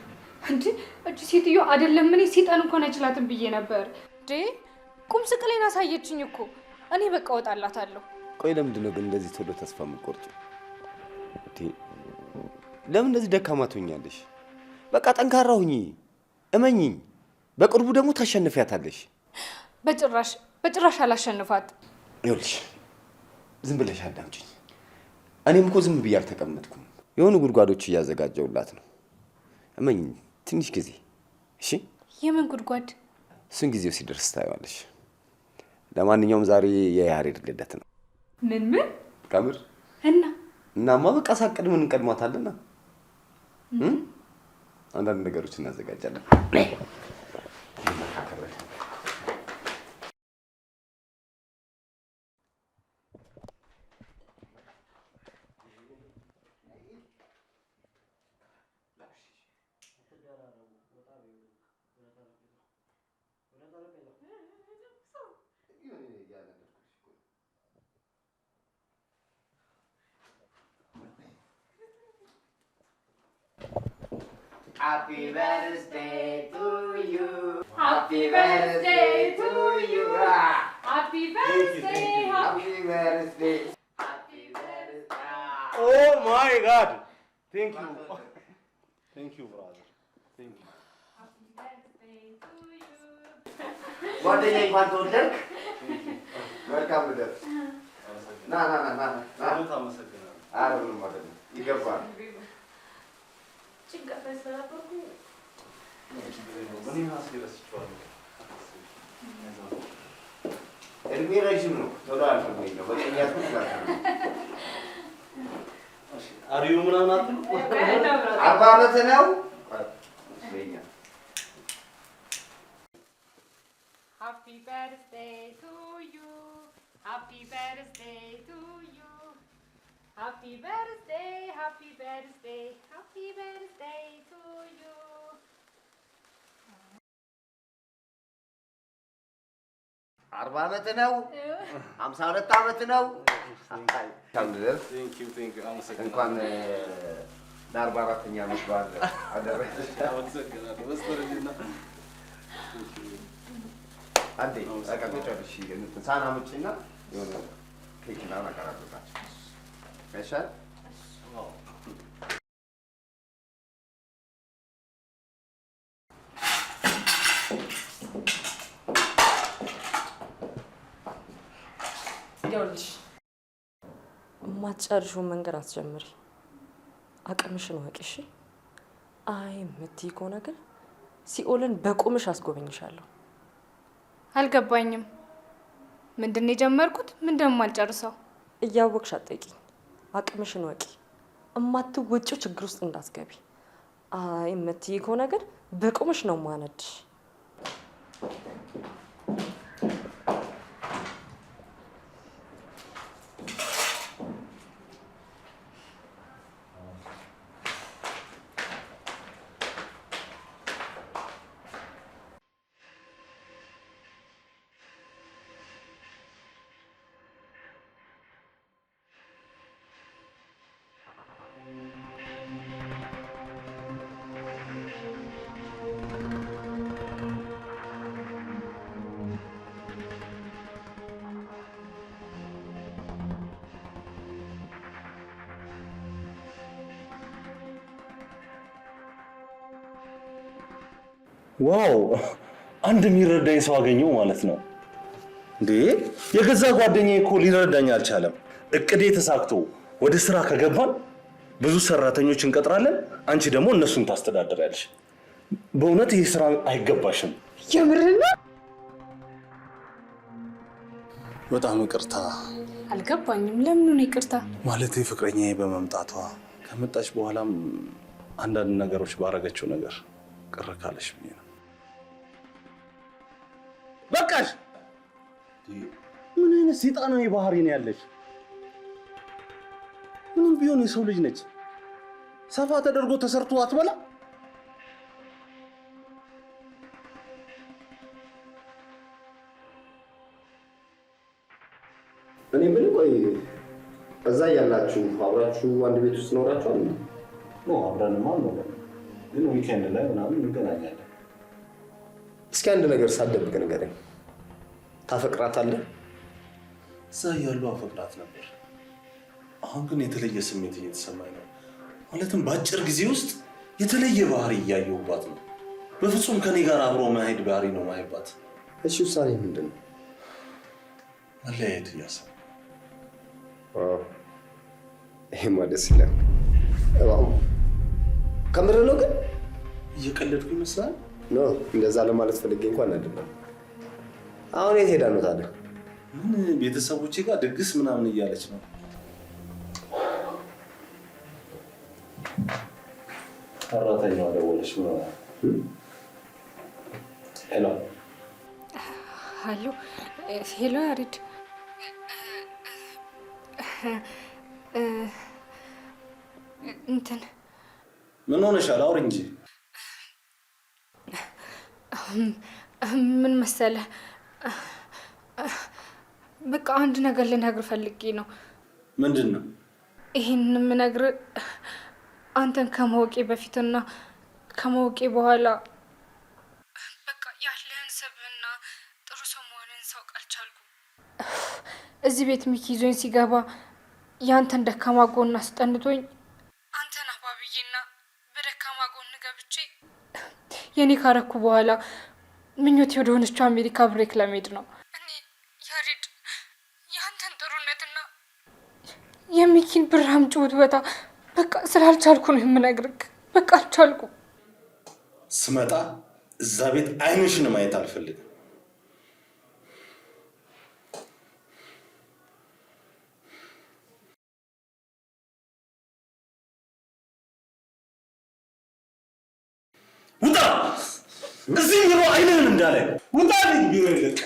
እንዴ እቺ ሴትዮ አይደለም እኔ ሰይጣን እንኳን አይችላትም ብዬ ነበር። እንዴ ቁም ስቅሌን አሳየችኝ እኮ። እኔ በቃ ወጣላታለሁ። ቆይ ለምንድን ነው ግን እንደዚህ ቶሎ ተስፋ የምትቆርጪው? እንዴ ለምን እንደዚህ ደካማ ትሆኛለሽ? በቃ ጠንካራ ሁኚ፣ እመኚኝ። በቅርቡ ደግሞ ታሸንፊያታለሽ። በጭራሽ አላሸንፋት። ይኸውልሽ ዝም ብለሽ አዳምጪኝ። እኔም እኮ ዝም ብዬ አልተቀመጥኩም። የሆኑ ጉድጓዶች እያዘጋጀውላት ነው። እመኚኝ፣ ትንሽ ጊዜ እሺ? የምን ጉድጓድ? እሱን ጊዜው ሲደርስ ታየዋለሽ። ለማንኛውም ዛሬ የያሬድ ልደት ነው። ምን ከምር? እናማ በቃ ሳቅድ ምን እንቀድማታለና አንዳንድ ነገሮች እናዘጋጃለን። Happy birthday to you. Happy birthday to you. Happy birthday. Happy birthday. Happy birthday. Oh my God! Thank you. Thank you, brother. Thank you. Happy birthday to you. ጓደኛ እንኳን ተወለድክ። መልካም ልደት። ና አመሰግናለሁ። ኧረ ምንም አይደለም፣ ይገባል። እድሜ ረዥም ነው። ቶሎ አልፈኝ ነው በቀኛት አሪዩ ምናምን አትሉ? 40 ዓመት ነው። Happy birthday to you. Happy birthday to you. Happy birthday, happy birthday, happy birthday to you. 40 ዓመት ነው። 52 ዓመት ነው። እንኳን ለ44ኛ ዓመት በዓል አደረሰሽ። አንዴ አቀጥጫለሽ ሳና ምጭና የሆነ ኬክና አቀራረብታችሁ አይሻል? ይኸውልሽ የማትጨርሺውን መንገድ አትጀምሪ። አቅምሽን ወቂ እሺ? አይ የምትይ ከሆነ ግን ሲኦልን በቁምሽ አስጎበኝሻለሁ። አልገባኝም። ምንድን ነው የጀመርኩት? ምን ደግሞ አልጨርሰው? እያወቅሽ አትጠይቂኝ። አቅምሽን ወቂ። እማትወጪው ችግር ውስጥ እንዳትገቢ። አይ የምትይ ከሆነ ግን በቁምሽ ነው ማነድሽ። ዋው! አንድ የሚረዳኝ ሰው አገኘው ማለት ነው እንዴ! የገዛ ጓደኛዬ እኮ ሊረዳኝ አልቻለም። እቅዴ ተሳክቶ ወደ ስራ ከገባን ብዙ ሰራተኞች እንቀጥራለን። አንቺ ደግሞ እነሱን ታስተዳድሪያለሽ። በእውነት ይሄ ስራ አይገባሽም። የምርና በጣም ይቅርታ። አልገባኝም። ለምን ነው ይቅርታ? ማለት ፍቅረኛዬ በመምጣቷ ከመጣች በኋላም አንዳንድ ነገሮች ባረገችው ነገር ቅር ካለሽ ብዬ ነው። በቃሽ! ምን አይነት ሰይጣናዊ ባህሪ ነው ያለሽ? ምንም ቢሆን የሰው ልጅ ነች። ሰፋ ተደርጎ ተሰርቶ አትበላ? እኔ ምን ቆይ እዛ ያላችሁ አብራችሁ አንድ ቤት ውስጥ ኖራችኋል? አብረንማ ነው ግን ዊኬንድ ላይ ምናምን እንገናኛለን። እስኪ አንድ ነገር ሳትደብቅ ንገረኝ። ታፈቅራታለህ? እዛ እያሉ አፈቅራት ነበር። አሁን ግን የተለየ ስሜት እየተሰማኝ ነው። ማለትም በአጭር ጊዜ ውስጥ የተለየ ባህሪ እያየሁባት ነው። በፍጹም ከኔ ጋር አብሮ መሄድ ባህሪ ነው ማይባት። እሺ ውሳኔ ምንድን ነው? መለያየት እያሰብኩ። ይሄማ ደስ ይላል። ከምር ነው ግን? እየቀለድኩ ይመስላል? ኖ እንደዛ ለማለት ፈልጌ እንኳን አይደለም። አሁን የት ሄዳ ነው ታዲያ? ምን ቤተሰቦቼ ጋር ድግስ ምናምን እያለች ነው። ሰራተኛዋ ደወለች። ሄሎ ሄሎ ሄሎ ያሬድ እንትን ምን ሆነሻል? አውሪ እንጂ። ምን መሰለህ፣ በቃ አንድ ነገር ልነግርህ ፈልጌ ነው። ምንድን ነው? ይህን የምነግርህ አንተን ከማወቄ በፊትና ከማወቄ በኋላ በቃ ያለህን ስብዕና ጥሩ ሰው መሆንህን ሳውቅ አልቻልኩም። እዚህ ቤት ሚኪ ይዞኝ ሲገባ ያንተን ደካማ ጎን አስጠንቶኝ አንተን አባብዬና በደካማ ጎን ገብቼ የኔ ካረኩ በኋላ ምኞቴ ወደ ሆነችው አሜሪካ ብሬክ ለመሄድ ነው። እኔ ያሬድ ያንተን ጥሩነትና የሚኪን ብርሃም ጭውት በታ በቃ ስላልቻልኩ ነው የምነግርህ። በቃ አልቻልኩም። ስመጣ እዛ ቤት አይንሽን ማየት አልፈልግም። ውጣ! እዚህ ቢሮ አይንህን እንዳለ ውጣ! ቢሮ ይለቅ።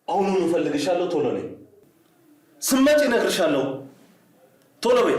አሁኑን እፈልግሻለሁ። ቶሎ ነይ። ስመጪ እነግርሻለሁ። ቶሎ በይ።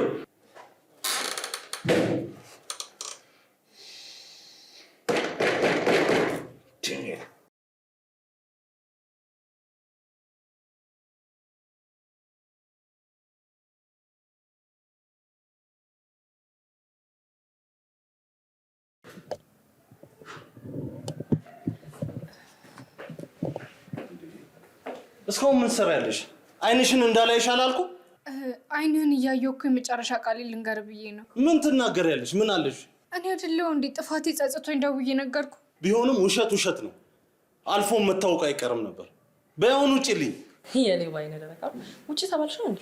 እስካሁን ምን ትሰሪያለሽ? አይንሽን እንዳላይሽ አላልኩ? አይንህን እያየሁ እኮ የመጨረሻ ቃሌ ልንገር ብዬ ነው። ምን ትናገሪያለሽ? ምን አለሽ? እኔ አይደለሁ እንዴ ጥፋቴ ጸጽቶኝ ደውዬ ነገርኩ። ቢሆንም ውሸት ውሸት ነው። አልፎም መታወቅ አይቀርም ነበር። በያውን ውጪልኝ። የሌባ አይነ ደረቃ ውጪ ተባልሽ ነው እንዴ?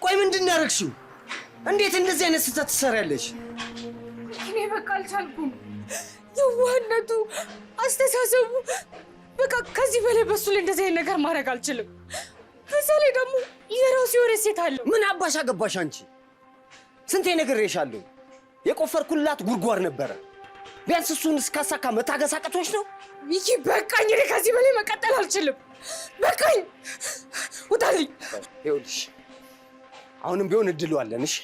ቆይ ምንድን ነው ያደረግሽው? እንዴት እንደዚህ አይነት ስህተት ትሰሪያለሽ? እኔ በቃ አልቻልኩም። የዋህነቱ፣ አስተሳሰቡ በቃ ከዚህ በላይ በሱ ላይ እንደዚህ አይነት ነገር ማድረግ አልችልም። እዛ ላይ ደግሞ የራሱ የሆነ ሴት አለው። ምን አባሽ አገባሽ አንቺ? ስንቴ ነግሬሻለሁ። የቆፈርኩላት ጉድጓድ ነበረ። ቢያንስ እሱን እስካሳካ መታገስ አቅቶሽ ነው? ይቺ በቃኝ። እኔ ከዚህ በላይ መቀጠል አልችልም። በቃኝ። ውጣልኝ። ይኸውልሽ አሁንም ቢሆን እድሉ አለን። እሺ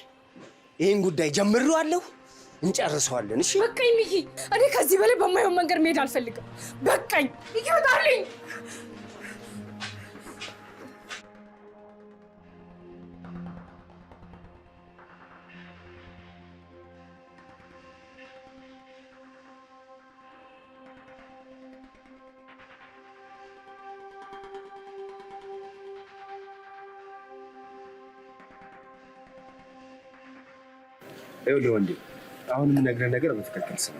ይሄን ጉዳይ ጀምሬዋለሁ። እንጨርሰዋለን። እሺ በቃኝ ሚኪ፣ እኔ ከዚህ በላይ በማየው መንገድ መሄድ አልፈልግም። በቃኝ ሚኪ፣ ወጣልኝ። ይኸውልህ ወንዴ፣ አሁን የምነግርህ ነገር በትክክል ስማ።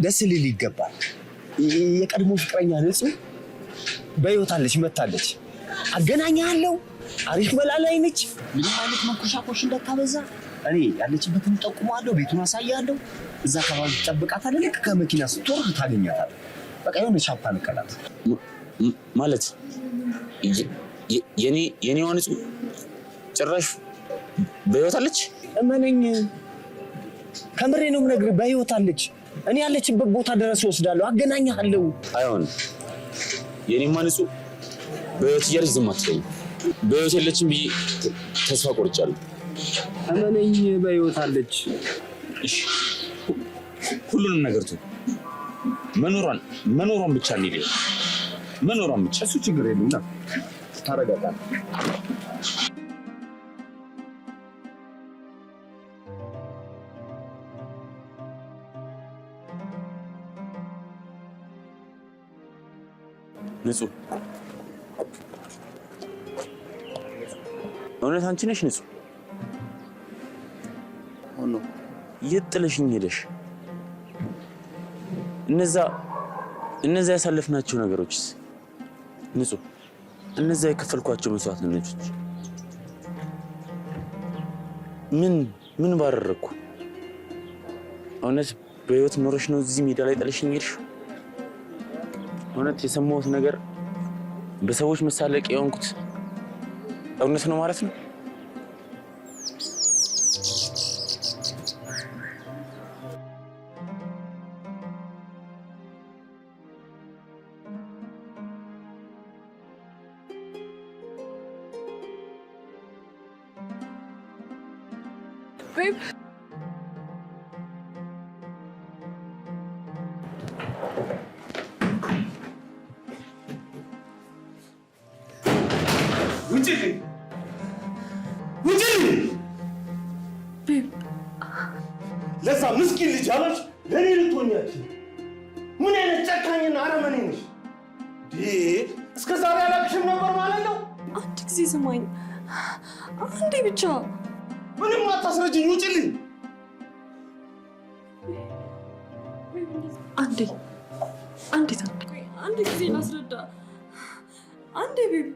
ደስ ሊል ይገባል። የቀድሞ ፍቅረኛ ንጹህ በሕይወት አለች፣ መታለች። አገናኛለሁ። አሪፍ በላ ላይ ነች። ምንም አይነት መንኮሻኮሽ እንዳታበዛ። እኔ ያለችበትን ጠቁማለሁ፣ ቤቱን አሳያለሁ። እዛ አካባቢ ትጠብቃታለህ። ልክ ከመኪና ስትወርድ ታገኛታለህ። በቃ የሆነ ሻፓ ንቀላት ማለት የኔዋ ንጹህ ጭራሽ በሕይወት አለች። እመነኝ፣ ከምሬ ነው የምነግርህ። በሕይወት አለች። እኔ ያለችበት ቦታ ድረስ ወስዳለሁ፣ አገናኛለሁ። አይሆንም። የኔማ ንጹህ በሕይወት እያለች ዝም አትለኝም። በሕይወት የለችም ብዬ ተስፋ ቆርጫለሁ። እመነኝ፣ በሕይወት አለች። እሺ፣ ሁሉንም ነገር ተው። መኖሯን ብቻ እንሂድ። መኖሯን ብቻ። እሱ ችግር የለውም። ና ታረጋጋለህ። ንጹህ፣ እውነት አንቺ ነሽ ንጹህ? ሆኖ የት ጥለሽኝ ሄደሽ? እነዛ ያሳለፍናቸው ነገሮችስ ንጹህ? እነዛ የከፈልኳቸው መስዋዕትነቶች ምን ባደረግኩ? እውነት በሕይወት ኖረሽ ነው እዚህ ሜዳ ላይ ጥለሽኝ ሄድሽ? እውነት የሰማሁት ነገር በሰዎች መሳለቅ የሆንኩት እውነት ነው ማለት ነው? ለዛ ምስኪን ልጅ አለች ለኔ ልትሆኛች። ምን አይነት ጨካኝና አረመኔ ነሽ? እስከ ዛሬ አላውቅሽም ነበር ማለት ነው። አንድ ጊዜ ስማኝ፣ አንዴ ብቻ። ምንም አታስረጅኝ፣ ውጭልኝ። አንድ ጊዜ ላስረዳ። አንዴ ቤቢ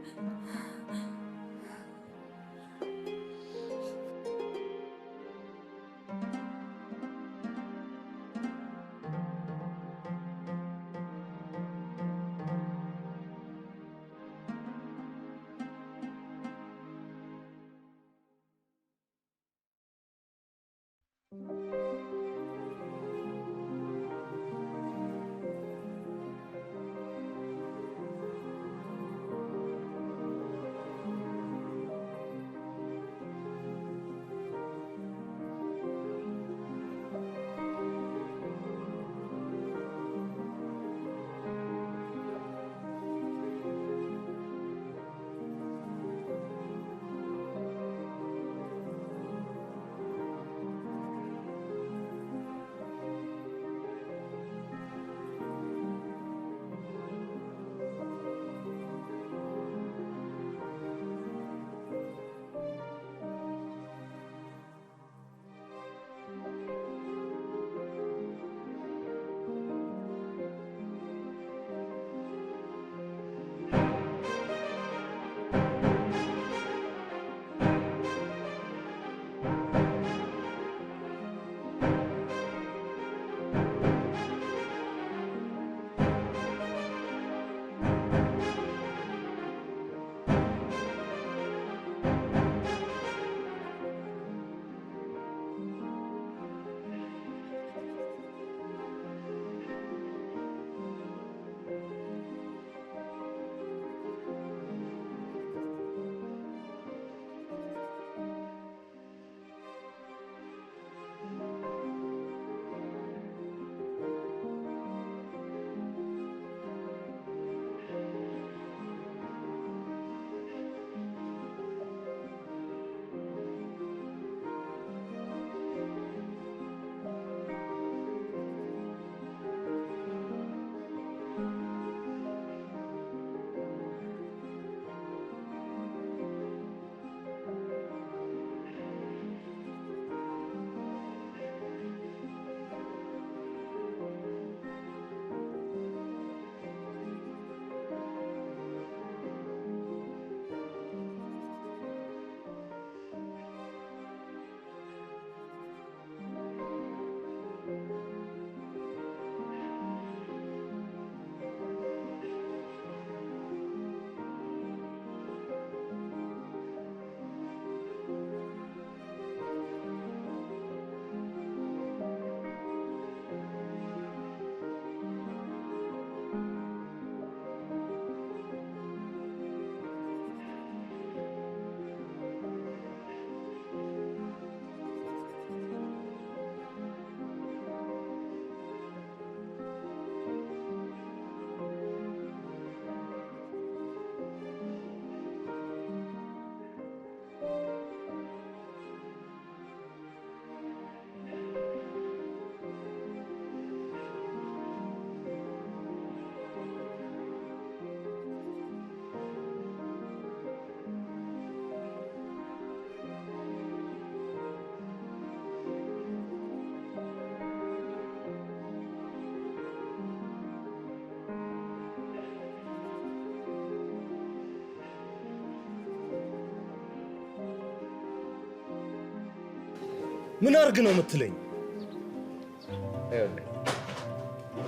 ምን አርግ ነው የምትለኝ?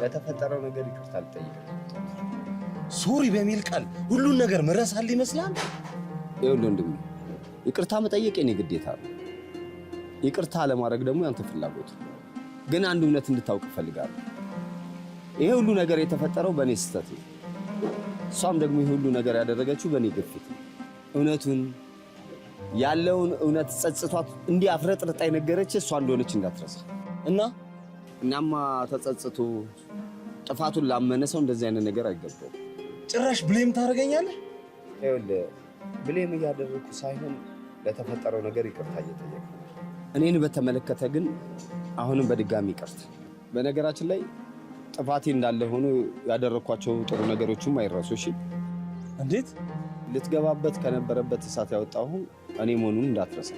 ለተፈጠረው ነገር ይቅርታ ልጠይቅህ። ሶሪ በሚል ቃል ሁሉን ነገር መረሳል ይመስላል? ይኸውልህ ወንድሜ፣ ይቅርታ መጠየቅ የኔ ግዴታ ነው። ይቅርታ ለማድረግ ደግሞ ያንተ ፍላጎት ነው። ግን አንድ እውነት እንድታውቅ እፈልጋለሁ። ይሄ ሁሉ ነገር የተፈጠረው በእኔ ስህተት ነው። እሷም ደግሞ ይሄ ሁሉ ነገር ያደረገችው በእኔ ግፊት ነው። እውነቱን ያለውን እውነት ጸጽቷት እንዲህ አፍረጥርጣ የነገረች እሷ እንደሆነች እንዳትረሳ። እናማ ተጸጽቶ ጥፋቱን ላመነ ሰው እንደዚህ አይነት ነገር አይገባው። ጭራሽ ብሌም ታደርገኛለህ? ይኸውልህ ብሌም እያደረኩ ሳይሆን ለተፈጠረው ነገር ይቅርታ እየጠየቅኩ ነው። እኔን በተመለከተ ግን አሁንም በድጋሚ ይቅርታ። በነገራችን ላይ ጥፋቴ እንዳለ ሆኖ ያደረኳቸው ጥሩ ነገሮችም አይረሱ። እሺ? እንዴት? ልትገባበት ከነበረበት እሳት ያወጣሁ እኔ መሆኑን እንዳትረሳ።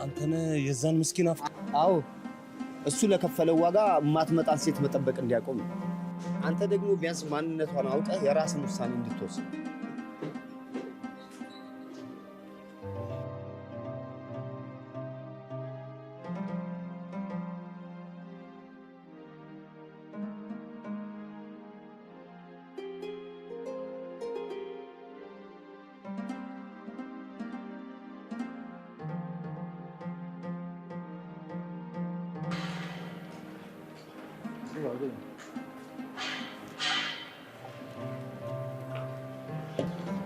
አንተነ የዛን ምስኪን አዎ፣ እሱ ለከፈለው ዋጋ የማትመጣን ሴት መጠበቅ እንዲያቆም ነው። አንተ ደግሞ ቢያንስ ማንነቷን አውቀህ የራስን ውሳኔ እንድትወስን።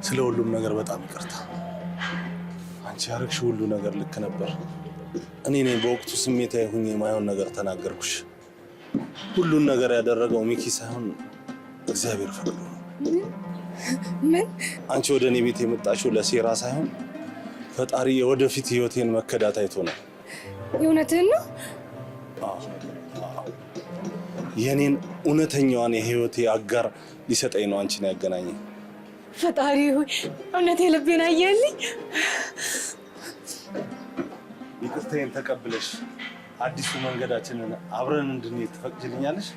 ስለ ሁሉም ነገር በጣም ይቅርታ። አንቺ ያረግሽ ሁሉ ነገር ልክ ነበር። እኔ ነኝ በወቅቱ ስሜታዊ ሆኜ የማይሆን ነገር ተናገርኩሽ። ሁሉን ነገር ያደረገው ሚኪ ሳይሆን እግዚአብሔር ፈቅዶ ነው። ምን? አንቺ ወደ እኔ ቤት የመጣሽው ለሴራ ሳይሆን ፈጣሪ የወደፊት ህይወቴን መከዳት አይቶ ነው። የእውነትህን ነው? የኔን እውነተኛዋን የህይወቴ አጋር ሊሰጠኝ ነው አንቺን ያገናኘኝ። ፈጣሪ ሆይ እውነት የልቤን አየህልኝ። ይቅርታዬን ተቀብለሽ አዲሱ መንገዳችንን አብረን እንድንሄድ ትፈቅጂልኛለሽ?